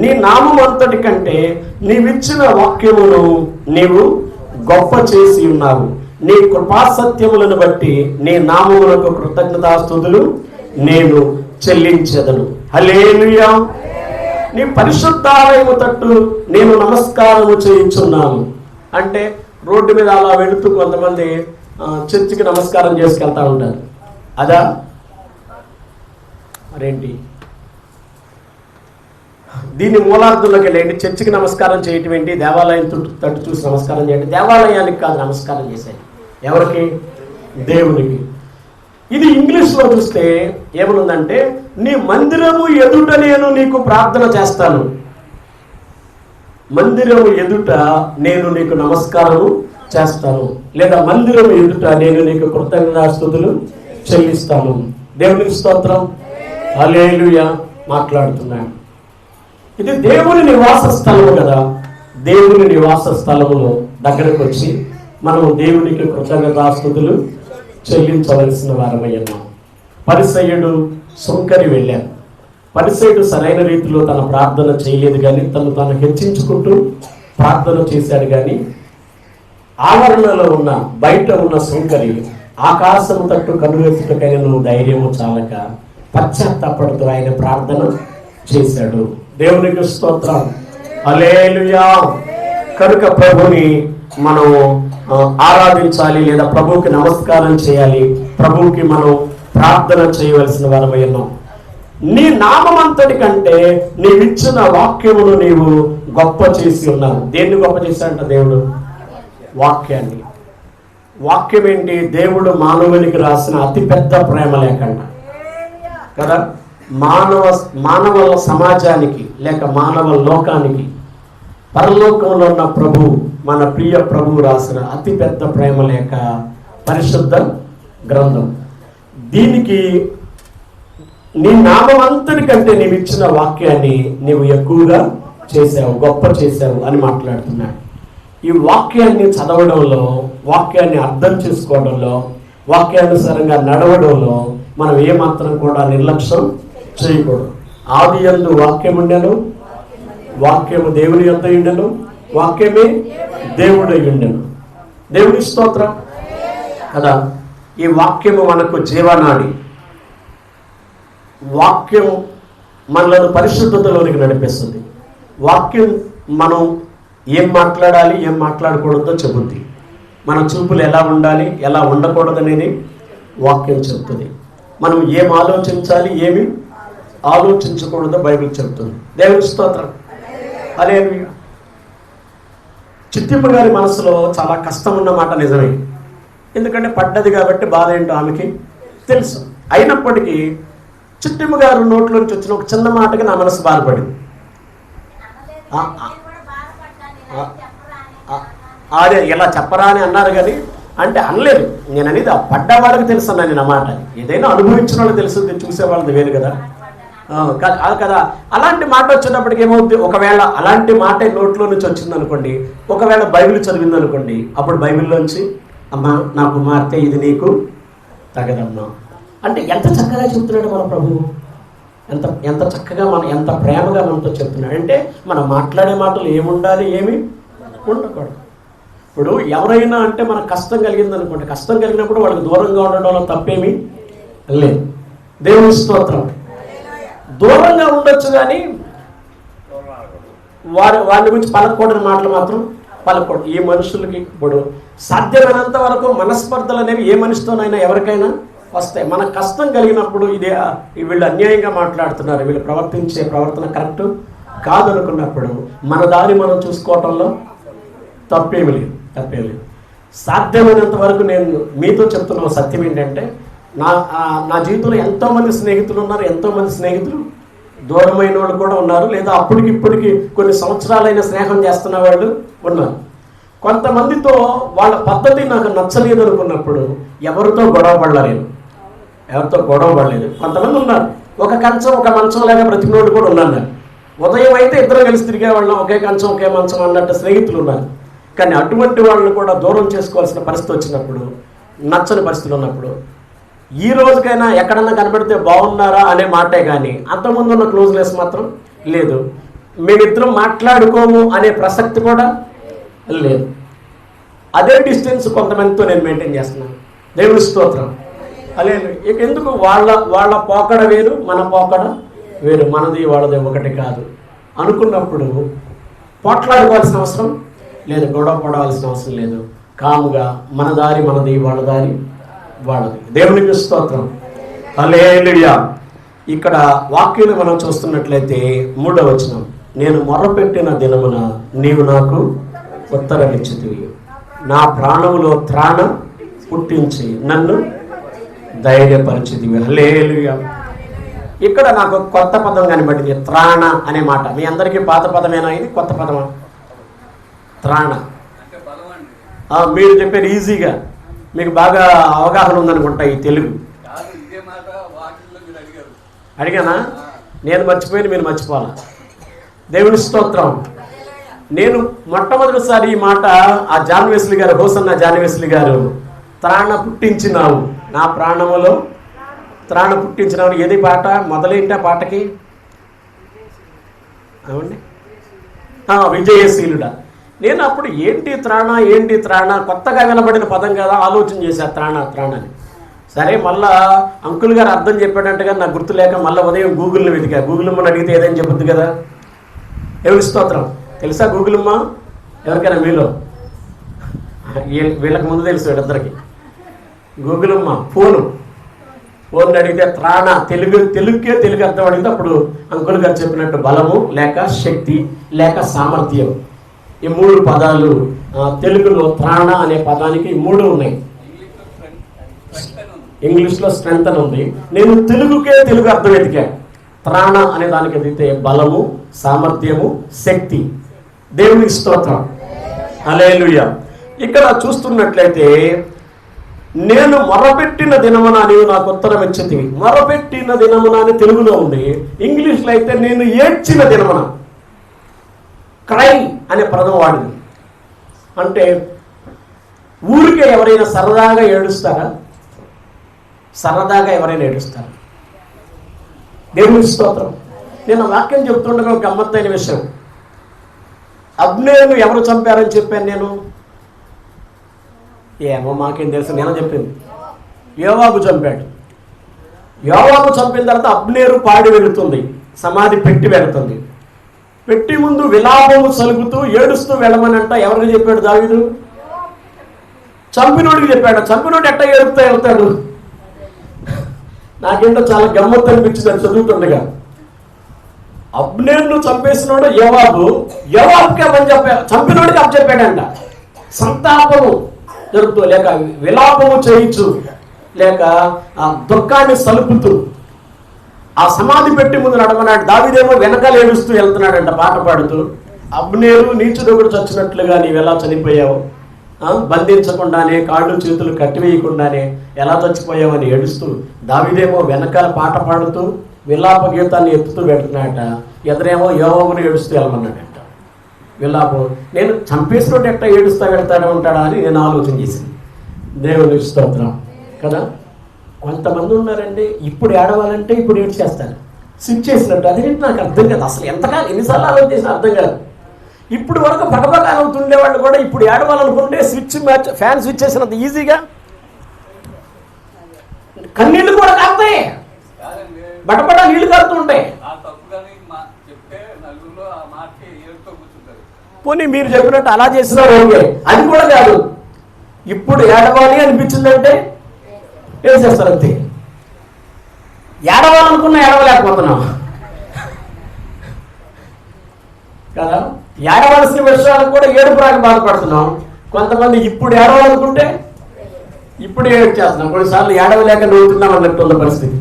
నీ నామం అంతటి కంటే నీవిచ్చిన వాక్యమును నీవు గొప్ప చేసి ఉన్నావు. నీ కృపాసత్యములను బట్టి నీ నామములకు కృతజ్ఞతాస్తుతులు నేను చెల్లించెదను. హల్లెలూయా. నీ పరిశుద్ధాలయము తట్టు నేను నమస్కారము చేయించున్నాను అంటే, రోడ్డు మీద అలా వెళుతూ కొంతమంది చర్చికి నమస్కారం చేసుకెళ్తా ఉంటారు. అదా మరేంటి? దీన్ని మూలార్థంలోకి వెళ్ళండి. చర్చికి నమస్కారం చేయటం ఏంటి, దేవాలయం తట్టు చూసి నమస్కారం చేయండి. దేవాలయానికి కాదు నమస్కారం చేసేది, ఎవరికి? దేవునికి. ఇది ఇంగ్లీష్లో చూస్తే ఏమనుందంటే, నీ మందిరము ఎదుట నేను నీకు ప్రార్థన చేస్తాను, మందిరము ఎదుట నేను నీకు నమస్కారము చేస్తాను, లేదా మందిరము ఎదుట నేను నీకు కృతజ్ఞతాస్తుతులు చెల్లిస్తాను. దేవునికి స్తోత్రం, హల్లెలూయా. మాట్లాడుతున్నాను, ఇది దేవుని నివాస స్థలము కదా. దేవుని నివాస స్థలములో దగ్గరకు వచ్చి మనం దేవునికి కృతజ్ఞతాస్తుతులు చెల్లించవలసిన వారమై ఉన్నాం. పరిసయ్యుడు సుంకరి వెళ్ళాడు. పరిసయ్యుడు సరైన రీతిలో తన ప్రార్థన చేయలేదు, కానీ తను హెచ్చించుకుంటూ ప్రార్థన చేశాడు. కానీ ఆవరణలో ఉన్న బయట ఉన్న సుంకరి ఆకాశము తట్టు కనురెత్తుటకైన నువ్వు ధైర్యము చాలక పశ్చాత్తాపడుతూ ఆయన ప్రార్థన చేశాడు. దేవునికి స్తోత్రం, హల్లెలూయా. కనుక ప్రభుని మనం ఆరాధించాలి, లేదా ప్రభువుకి నమస్కారం చేయాలి, ప్రభువుకి మనం ప్రార్థన చేయవలసిన వారమై ఉన్నాం. నీ నామమంతటి కంటే నీవిచ్చిన వాక్యమును నీవు గొప్ప చేసి ఉన్నావు. దేన్ని గొప్ప చేశాడంట దేవుడు? వాక్యాన్ని. వాక్యం ఏంటి? దేవుడు మానవునికి రాసిన అతిపెద్ద ప్రేమ లేఖంట కదా. మానవ సమాజానికి లేక మానవ లోకానికి పరలోకంలో ఉన్న ప్రభు, మన ప్రియ ప్రభు రాసిన అతిపెద్ద ప్రేమ లేఖ పరిశుద్ధ గ్రంథం. దీనికి నీ నామంతటి కంటే నీవు ఇచ్చిన వాక్యాన్ని నీవు ఎక్కువగా చేశావు, గొప్ప చేశావు అని మాట్లాడుతున్నాడు. ఈ వాక్యాన్ని చదవడంలో, వాక్యాన్ని అర్థం చేసుకోవడంలో, వాక్యానుసారంగా నడవడంలో మనం ఏమాత్రం కూడా నిర్లక్ష్యం చేయకూడదు. ఆది యందు వాక్యం ఉండెను, వాక్యము దేవుని యొద్ద ఉండెను, వాక్యమే దేవుడై ఉండెను. దేవుని స్తోత్రం కదా. ఈ వాక్యము మనకు జీవనాడి. వాక్యం మనలను పరిశుద్ధతలోనికి నడిపిస్తుంది. వాక్యం మనం ఏం మాట్లాడాలి, ఏం మాట్లాడకూడదో చెబుద్ది. మన చూపులు ఎలా ఉండాలి, ఎలా ఉండకూడదు అనేది వాక్యం చెబుతుంది. మనం ఏం ఆలోచించాలి, ఏమి ఆలోచించకూడదో బైబిల్ చెబుతుంది. దేవుని స్తోత్రం, హల్లెలూయా. చిట్టిమ్మ గారి మనసులో చాలా కష్టం ఉన్నమాట నిజమే. ఎందుకంటే పడ్డది కాబట్టి బాధ ఏంటో ఆమెకి తెలుసు. అయినప్పటికీ చిట్టిమ్మ గారు నోట్లోంచి వచ్చిన ఒక చిన్న మాటకి నా మనసు బాధపడింది. అదే ఇలా చెప్పరా అని అన్నారు, కానీ అంటే అనలేదు. నేను అనేది పడ్డ వాళ్ళకి తెలుసు అన్నా నేను అన్నమాట. ఏదైనా అనుభవించిన వాళ్ళకి తెలుస్తుంది, చూసే వాళ్ళది వేరు కదా కదా. అలాంటి మాట వచ్చేటప్పటికి ఏమవుతుంది, ఒకవేళ అలాంటి మాట నోట్లో నుంచి వచ్చింది అనుకోండి, ఒకవేళ బైబిల్ చదివింది అనుకోండి, అప్పుడు బైబిల్లోంచి అమ్మా నా కుమార్తె ఇది నీకు తగదమ్మా అంటే ఎంత చక్కగా చెప్తున్నాడు మన ప్రభువు. ఎంత చక్కగా ఎంత ప్రేమగా మనతో చెప్తున్నాడు. అంటే మనం మాట్లాడే మాటలు ఏముండాలి, ఏమి ఉండకూడదు. ఇప్పుడు ఎవరైనా అంటే మనకు కష్టం కలిగింది అనుకోండి, కష్టం కలిగినప్పుడు వాళ్ళకి దూరంగా ఉండడంలో తప్పేమీ లేదు. దేవుని స్తోత్రం. దూరంగా ఉండొచ్చు, కానీ వారి గురించి పలకూడని మాటలు మాత్రం పలకూడదు. ఈ మనుషులకి ఇప్పుడు సాధ్యమైనంత వరకు మనస్పర్ధలు అనేవి ఏ మనిషితోనైనా ఎవరికైనా వస్తాయి. మన కష్టం కలిగినప్పుడు వీళ్ళు అన్యాయంగా మాట్లాడుతున్నారు, వీళ్ళు ప్రవర్తించే ప్రవర్తన కరెక్ట్ కాదనుకున్నప్పుడు మన దారి మనం చూసుకోవటంలో తప్పేమి లేదు. సాధ్యమైనంత వరకు నేను మీతో చెప్తున్న సత్యం ఏంటంటే, నా జీవితంలో ఎంతోమంది స్నేహితులు ఉన్నారు, ఎంతోమంది స్నేహితులు దూరమైన వాళ్ళు కూడా ఉన్నారు, లేదా ఇప్పటికి కొన్ని సంవత్సరాలైన స్నేహం చేస్తున్న వాళ్ళు ఉన్నారు. కొంతమందితో వాళ్ళ పద్ధతి నాకు నచ్చలేదు అనుకున్నప్పుడు ఎవరితో గొడవ పడలేదు. కొంతమంది ఉన్నారు, ఒక కంచం ఒక మంచం లేక బ్రతికినోళ్ళు కూడా ఉన్నారు. ఉదయం అయితే ఇద్దరు కలిసి తిరిగేవాళ్ళం, ఒకే కంచం ఒకే మంచం అన్నట్టు స్నేహితులు ఉన్నారు. కానీ అటువంటి వాళ్ళని కూడా దూరం చేసుకోవాల్సిన పరిస్థితి వచ్చినప్పుడు, నచ్చని పరిస్థితులు ఉన్నప్పుడు, ఈ రోజుకైనా ఎక్కడన్నా కనబడితే బాగున్నారా అనే మాటే కానీ అంతకుముందు ఉన్న క్లోజ్నెస్ మాత్రం లేదు. మేమిద్దరం మాట్లాడుకోము అనే ప్రసక్తి కూడా లేదు. అదే డిస్టెన్స్ కొంతమందితో నేను మెయింటైన్ చేస్తున్నాను. దేవుని స్తోత్రం, అలే. ఇక ఎందుకు వాళ్ళ పోకడ వేరు, మన పోకడ వేరు, మనది వాళ్ళది ఒకటి కాదు అనుకున్నప్పుడు పోట్లాడుకోవాల్సిన అవసరం లేదు, గొడవ పడవలసిన అవసరం లేదు. కాముగా మన దారి మనది, వాళ్ళ దారి వాళ్ళది. దేవునికి స్తోత్రం, హల్లెలూయా. ఇక్కడ వాక్యాన్ని మనం చూస్తున్నట్లయితే 3వ వచనం, నేను మొర్రపెట్టిన దినమున నీవు నాకు ఉత్తరమిచ్చితివి, నా ప్రాణములో త్రాణ పుట్టించి నన్ను ధైర్యపరిచితివి. హల్లెలూయా. ఇక్కడ నాకు కొత్త పదం కనబడింది, త్రాణ అనే మాట. మీ అందరికీ పాత పదమేనా, ఇది కొత్త పదమా? త్రాణ. మీరు చెప్పారు ఈజీగా, మీకు బాగా అవగాహన ఉందనుకుంటా ఈ తెలుగు. అడిగానా? నేను మర్చిపోయిన మీరు మర్చిపోవాలా? దేవుని స్తోత్రం. నేను మొట్టమొదటిసారి ఈ మాట ఆ జాన్ వెస్లీ గారు, హోసన్న జాన్ వెస్లీ గారు, త్రాణ పుట్టించినావు నా ప్రాణములో త్రాణ పుట్టించినావు. ఏది పాట? మొదలైంట పాటకి అవండి, విజయశీలుడా. నేను అప్పుడు ఏంటి త్రాణ కొత్తగా వినబడిన పదం కదా, ఆలోచన చేశా త్రాణ అని. సరే, మళ్ళా అంకుల్ గారు అర్థం చెప్పాడంటగా నాకు గుర్తు లేక మళ్ళీ ఉదయం గూగుల్ని వెతికా. గూగుల్మ్మని అడిగితే ఏదని చెబుద్ది కదా. ఎవరి స్తోత్రం. తెలుసా గూగుల్మ్మ? ఎవరికైనా మీలో? వీళ్ళకి ముందు తెలుసు వీళ్ళిద్దరికి. గూగుల్మ్మ ఫోన్ అడిగితే త్రాణ, తెలుగుకే తెలుగు అర్థం అడిగితే అప్పుడు అంకుల్ గారు చెప్పినట్టు బలము లేక శక్తి లేక సామర్థ్యం, ఈ 3 పదాలు తెలుగులో త్రాణ అనే పదానికి 3 ఉన్నాయి. ఇంగ్లీష్లో స్ట్రెంగ్త్ అని ఉంది. నేను తెలుగుకే తెలుగు అర్థం వెతికా. త్రాణ అనే దానికి ఎదిగితే బలము, సామర్థ్యము, శక్తి. దేవునికి స్తోత్రం. హల్లెలూయా. ఇక్కడ చూస్తున్నట్లయితే నేను మొరపెట్టిన దినమున నీవు నాకు ఉత్తరం ఇచ్చితివి. మొరపెట్టిన దినమున అని తెలుగులో ఉంది. ఇంగ్లీష్లో అయితే నేను ఏడ్చిన దినమున, క్రై అనే పదం వాడింది. అంటే ఊరికే ఎవరైనా సరదాగా ఏడుస్తారా? దేవుని స్తోత్రం. నేను వాక్యం చెప్తుండగా ఒక గమ్మత్తైన విషయం. అబ్నేరును ఎవరు చంపారని చెప్పాను నేను? ఏమో మాకేం తెలుసు, నేను చెప్పింది యోవాబు చంపాడు. యోవాబు చంపిన తర్వాత అబ్నేరు పాడి వెళుతుంది, సమాధి పెట్టి వెళుతుంది. పెట్టి ముందు విలాపము సలుగుతూ ఏడుస్తూ వెళ్ళమనంట. ఎవరికి చెప్పాడు? దావీదు చంపినోడికి చెప్పాడు. చంపినోడు ఎట్ట ఏడుపుతా వెళ్తాడు? నాకేంటో చాలా గమ్మత్తు అనిపించింది అది చదువుతుండగా. అబ్నేరును చంపేసినోడు యోవాబుకి అప్పని చంపినోడికి అప్పు చెప్పాడంట. సంతాపము జరుపుతూ లేక విలాపము చేయించు లేక ఆ దుఃఖాన్ని సలుపుతూ ఆ సమాధి పెట్టి ముందు నడమన్నాడు. దావీదేమో వెనకాల ఏడుస్తూ వెళ్తున్నాడంట పాట పాడుతూ. అబ్నేరు నీచుదొకడు చచ్చినట్లుగా నీవెలా చనిపోయావు, బంధించకుండానే కాళ్ళు చేతులు కట్టివేయకుండానే ఎలా చచ్చిపోయావు అని ఏడుస్తూ, దావీదేమో వెనకాల పాట పాడుతూ విలాప గీతాన్ని ఎత్తుతూ వెళ్తున్నాడట. ఎదురేమో యోవాబును ఏడుస్తూ వెళ్ళమన్నాడట. విలాపం. నేను చంపేసినట్టు ఎట్లా ఏడుస్తా వెళ్తాడు ఉంటాడా అని నేను ఆలోచన చేసింది. దేవుని స్తోత్రం కదా. కొంతమంది ఉన్నారండి, ఇప్పుడు ఏడవాలంటే ఇప్పుడు ఏడ్చేస్తారు, స్విచ్ చేసినట్టు. అది నాకు అర్థం కాదు అసలు. ఎంతకాలం ఎన్నిసార్లు ఆలోచన చేసినా అర్థం కాదు. ఇప్పుడు వరకు పగపగా అవుతుండేవాళ్ళు కూడా ఇప్పుడు ఏడవాలనుకుంటే ఫ్యాన్ స్విచ్ చేసినంత ఈజీగా కన్నీళ్ళు కూడా కాస్తాయి, బటబట నీళ్లు కారుతుంటాయి. పోనీ మీరు చెప్పినట్టు అలా చేసినా ఓకే, అది కూడా కాదు. ఇప్పుడు ఏడవాలి అనిపించిందంటే ఏం చేస్తారు అంతే. ఏడవాలనుకున్నా ఏడవలేకపోతున్నాం కదా. ఏడవలసిన విషయాలకు కూడా ఏడుపురాక బాధపడుతున్నాం. కొంతమంది ఇప్పుడు ఏడవాలనుకుంటే ఇప్పుడు ఏడు చేస్తున్నాం. కొన్నిసార్లు ఏడవలేక నవ్వుతున్నాం అన్నట్టు ఉన్న పరిస్థితి.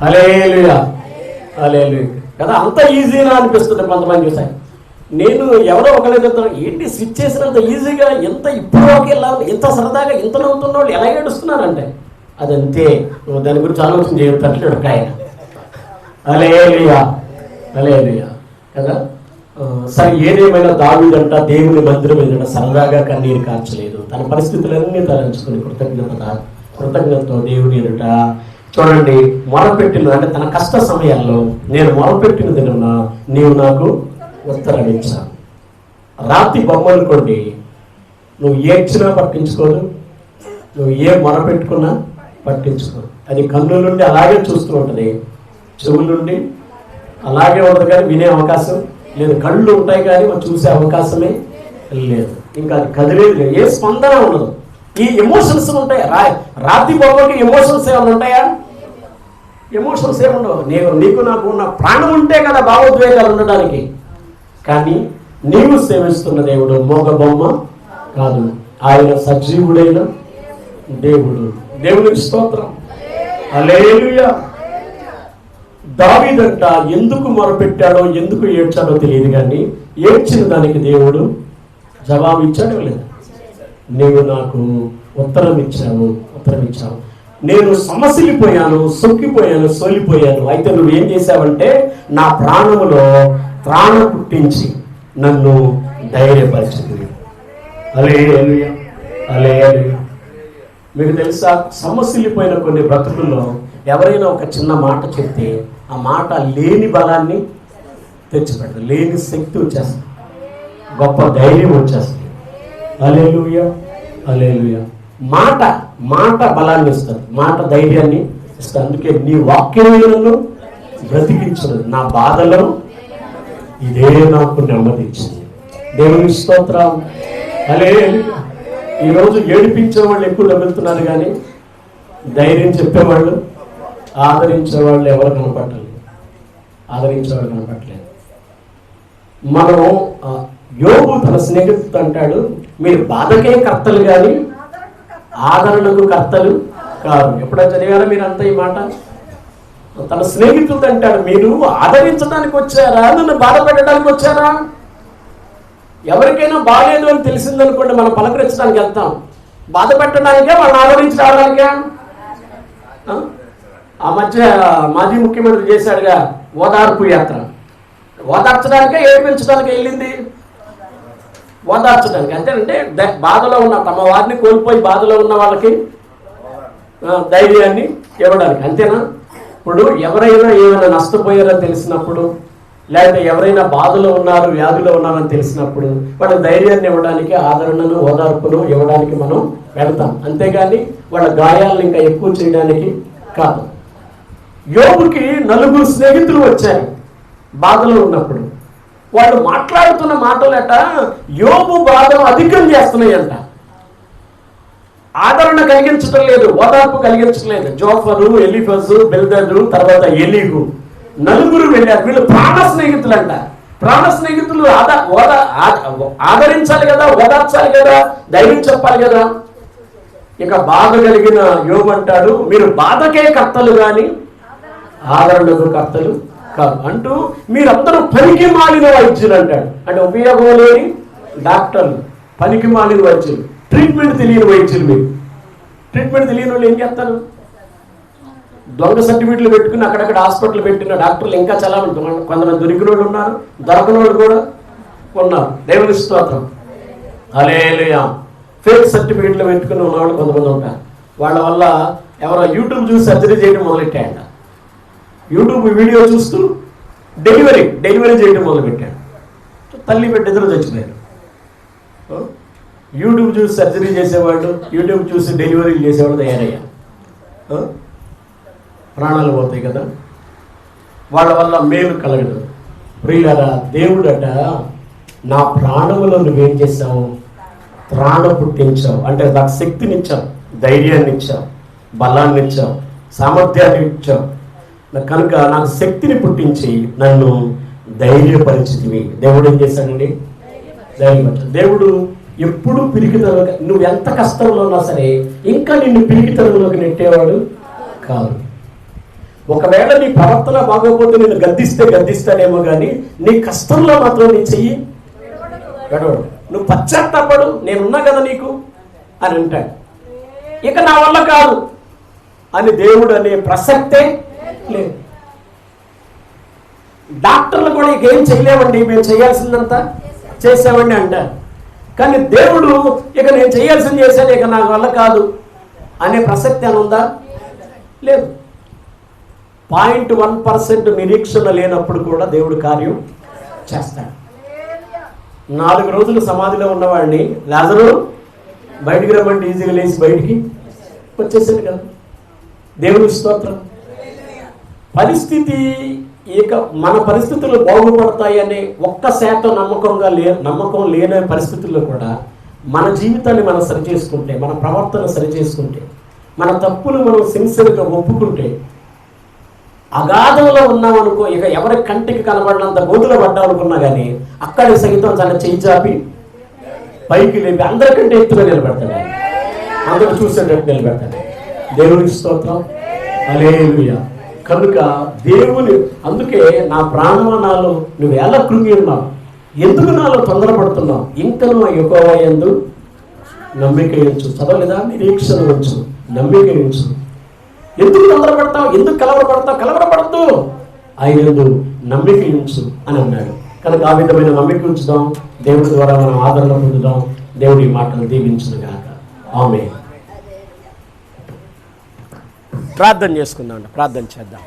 హల్లెలూయా కదా. అంత ఈజీనా అనిపిస్తుంది కొంతమంది చూసాయి. నేను ఎవరో ఒకళ్ళే చెప్తాను, ఏంటి స్విచ్ చేసినంత ఈజీగా ఎంత ఇప్పుడు ఒకేలా ఎంత సరదాగా ఎంత నవ్వుతున్న వాళ్ళు ఎలా ఏడుస్తున్నారంటే అదంతే. నువ్వు దాని గురించి ఆలోచన చేయొద్దు ఒక ఆయన. హల్లెలూయా కదా. సరే, ఏదేమైనా దావీదంట దేవుని మందిరం ఎదుట సరదాగా కన్నీరు కార్చలేదు. తన పరిస్థితులన్నీ తలంచుకుని కృతజ్ఞతతో దేవుని ఎదుట చూడండి మొరపెట్టిన, అంటే తన కష్ట సమయాల్లో నేను మొరపెట్టిన దినమున నీవు నాకు ఉత్తరం ఇచ్చావు. రాతి బొమ్మలు కొండి నువ్వు ఏడ్చినా పట్టించుకోదు, నువ్వు ఏ మొరపెట్టుకున్నా పట్టించుకోదు. అది కన్నుల నుండి అలాగే చూస్తూ ఉంటుంది, చెవుల నుండి అలాగే ఉంటుంది, కానీ వినే అవకాశం లేదు. కళ్ళు ఉంటాయి కానీ మనం చూసే అవకాశమే లేదు. ఇంకా అది కదిలేదు లేదు, ఏ స్పందన ఉండదు. ఈ ఎమోషన్స్ ఉంటాయి. రాతి బొమ్మకి ఎమోషన్స్ ఏమైనా ఉంటాయా? ఎమోషన్స్ ఏముండవు. నీకు నాకు ఉన్న ప్రాణం ఉంటే కదా భావోద్వేగాలు ఉండడానికి. కానీ నీవు సేవిస్తున్న దేవుడు మోగ బొమ్మ కాదు, ఆయన సజీవుడైన దేవుడు. దేవునికి స్తోత్రం. హల్లెలూయా. దావీదంట ఎందుకు మొరపెట్టాడో ఎందుకు ఏడ్చాడో తెలియదు, కానీ ఏడ్చిన దానికి దేవుడు జవాబు ఇచ్చాడో లేదు. నీవు నాకు ఉత్తరం ఇచ్చావు. నేను సమసిలిపోయాను, సొక్కిపోయాను, సోలిపోయాను. అయితే నువ్వేం చేశావంటే నా ప్రాణములో త్రాణ పుట్టించి నన్ను ధైర్యపరిచింది. హల్లెలూయా, హల్లెలూయా. మీకు తెలుసా, సమసిల్లిపోయిన కొన్ని బ్రతుకుల్లో ఎవరైనా ఒక చిన్న మాట చెప్తే ఆ మాట లేని బలాన్ని తెచ్చిపెడతారు, లేని శక్తి వచ్చేస్తుంది, గొప్ప ధైర్యం వచ్చేస్తుంది. హల్లెలూయా, హల్లెలూయా. మాట బలాన్ని ఇస్తుంది, మాట ధైర్యాన్ని ఇస్తుంది. అందుకే నీ వాక్యములను బ్రతికించదు, నా బాధలో ఇదే నాకు నెమ్మదించింది. దేవుని స్తోత్రం. హల్లెలూయా. ఈరోజు ఏడిపించే వాళ్ళు ఎక్కువ తగులుతున్నారు, కానీ ధైర్యం చెప్పేవాళ్ళు, ఆదరించేవాళ్ళు ఎవరు కనపడలేదు. మనం యోబు తన స్నేహితుడు అంటాడు, మీరు బాధకే కర్తలు కానీ ఆదరణకు కర్తలు కాదు. ఎప్పుడైనా చదివారా మీరంతా ఈ మాట? తన స్నేహితుడు అంటాడు, మీరు ఆదరించడానికి వచ్చారా, నన్ను బాధ పెట్టడానికి వచ్చారా? ఎవరికైనా బాగాలేదు అని తెలిసిందనుకోండి, మనం పలకరించడానికి వెళ్తాం. బాధ పెట్టడానికే, వాళ్ళని ఆదరించి రావడానికే. ఆ మధ్య మాజీ ముఖ్యమంత్రి చేశాడుగా ఓదార్పు యాత్ర. ఓదార్చడానికే, ఏడిపించడానికి వెళ్ళింది? ఓదార్చడానికి. అంతేనంటే బాధలో ఉన్న తమ వారిని కోల్పోయి బాధలో ఉన్న వాళ్ళకి ధైర్యాన్ని ఇవ్వడానికి, అంతేనా? ఇప్పుడు ఎవరైనా ఏమైనా నష్టపోయారని తెలిసినప్పుడు, లేకపోతే ఎవరైనా బాధలో ఉన్నారు, వ్యాధిలో ఉన్నారని తెలిసినప్పుడు వాళ్ళ ధైర్యాన్ని ఇవ్వడానికి, ఆదరణను, ఓదార్పును ఇవ్వడానికి మనం వెళ్తాం, అంతేగాని వాళ్ళ గాయాలను ఇంకా ఎక్కువ చేయడానికి కాదు. యోబుకి 4 స్నేహితులు వచ్చారు బాధలో ఉన్నప్పుడు. వాళ్ళు మాట్లాడుతున్న మాటలట యోబు బాధను అధికం చేస్తున్నాయంట. ఆదరణ కలిగించడం లేదు, ఓదార్పు కలిగించడం లేదు. జోఫరు, ఎలీఫజు, బిల్దదు, తర్వాత ఎలీహు 4 వెళ్ళారు. వీళ్ళు ప్రాణ స్నేహితులు అంట. ప్రాణ స్నేహితులు ఆదరించాలి కదా, ఓదార్చాలి కదా, ధైర్యం చెప్పాలి కదా. ఇక బాధ కలిగిన యోబు అంటాడు, మీరు బాధకే కర్తలు కానీ ఆదరణకు కర్తలు కాదు అంటూ మీరందరూ పనికి మాలిన వైద్యులు అంటాడు. అంటే ఉపయోగం లేని డాక్టర్లు, పనికి మాలిన వైద్యులు, ట్రీట్మెంట్ తెలియని వైద్యులు. మీరు ట్రీట్మెంట్ తెలియని వాళ్ళు ఏం చేస్తారు? దొంగ సర్టిఫికెట్లు పెట్టుకుని అక్కడక్కడ హాస్పిటల్ పెట్టిన డాక్టర్లు ఇంకా చాలా ఉంటారు. కొంతమంది దొరికిన వాళ్ళు ఉన్నారు, దొరకని వాళ్ళు కూడా ఉన్నారు. దేవుని స్తోత్రం. హల్లెలూయా. ఫేక్ సర్టిఫికెట్లు పెట్టుకుని ఉన్నవాళ్ళు కొంతమంది ఉంటారు. వాళ్ళ వల్ల ఎవరో యూట్యూబ్ చూసి సర్జరీ చేయడం మొదలెట్టాయంట. యూట్యూబ్ వీడియో చూస్తూ డెలివరీ చేయడం మొదలుపెట్టాడు. తల్లి బిడ్డ ఇద్దరు చచ్చిపోయారు. యూట్యూబ్ చూసి సర్జరీ చేసేవాళ్ళు, యూట్యూబ్ చూసి డెలివరీలు చేసేవాళ్ళు తయారయ్యారు. ప్రాణాలు పోతాయి కదా. వాళ్ళ వల్ల మేలు కలగదు. ప్రియులారా, దేవుడట నా ప్రాణములో నువ్వేం చేశావు? త్రాణ పుట్టించావు. అంటే నాకు శక్తినిచ్చావు, ధైర్యాన్ని ఇచ్చావు, బలాన్ని ఇచ్చావు, సామర్థ్యాన్ని ఇచ్చావు. కనుక నాకు శక్తిని పుట్టించి నన్ను ధైర్యపరిచితివి. దేవుడు ఏం చేశాడండి? ధైర్యపరిచాడు. దేవుడు ఎప్పుడు పిరికితనంగా, నువ్వు ఎంత కష్టంలో ఉన్నా సరే ఇంకా నిన్ను పిరికితనంలోకి నెట్టేవాడు కాదు. ఒకవేళ నీ ప్రవర్తన బాగోకపోతే నేను గద్దిస్తాడేమో కానీ నీ కష్టంలో మాత్రం నీ చెయ్యి గడవడు. నువ్వు పశ్చాత్తాపడు, నేనున్నా కదా నీకు అని అంటాడు. ఇక నా వల్ల కాదు అని దేవుడు అనే ప్రసక్తే లేదు. డాక్టర్లు కూడా ఇక ఏం చేయలేవండి, మేము చేయాల్సిందంతా చేసామండి అంటారు. కానీ దేవుడు ఇక నేను చేయాల్సింది చేశాను, ఇక నా వల్ల కాదు అనే ప్రసక్తి అని ఉందా? లేదు. 0.1% నిరీక్షణ లేనప్పుడు కూడా దేవుడు కార్యం చేస్తాడు. 4 రోజులు సమాధిలో ఉన్నవాడిని లాజరు బయటికి రమ్మంటే ఈజీగా లేచి బయటికి వచ్చేసాడు కదా. దేవుని స్తోత్రం. పరిస్థితి ఇక మన పరిస్థితులు బాగుపడతాయనే 1% నమ్మకం లేని పరిస్థితుల్లో కూడా మన జీవితాన్ని మనం సరిచేసుకుంటే, మన ప్రవర్తన సరిచేసుకుంటే, మన తప్పులు మనం సిన్సియర్గా ఒప్పుకుంటే అగాధంలో ఉన్నామనుకో, ఇక ఎవరి కంటికి కనబడినంత గోతులో పడ్డామనుకున్నా కానీ అక్కడి సైతం తన చెయ్యి చాపి పైకి లేపి అందరికంటే ఎత్తుగా నిలబెడతాడు. అందరూ చూసేటట్టు నిలబెడతాడు. దేవునికి స్తోత్రం, హల్లెలూయా. కనుక దేవుని, అందుకే నా ప్రాణమా నాలో నువ్వు ఎలా కృంగి ఉన్నావు, ఎందుకు నాలో తొందరపడుతున్నావు, ఇంకనూ యెహోవా యందు నమ్మిక ఉంచు. చదవలేదా? నిరీక్షణ ఉంచు, నమ్మిక ఉంచు. ఎందుకు తొందరపడతావు, ఎందుకు కలవరపడద్దు, ఆయన నమ్మిక ఉంచు అని అన్నాడు. కనుక ఆ విధమైన నమ్మిక ఉంచుదాం. దేవుడి ద్వారా మనం ఆదరణ పొందుదాం. దేవుడి మాటలు దీవించును గాక. ఆమేన్. ప్రార్థన చేసుకుందాం, ప్రార్థన చేద్దాం.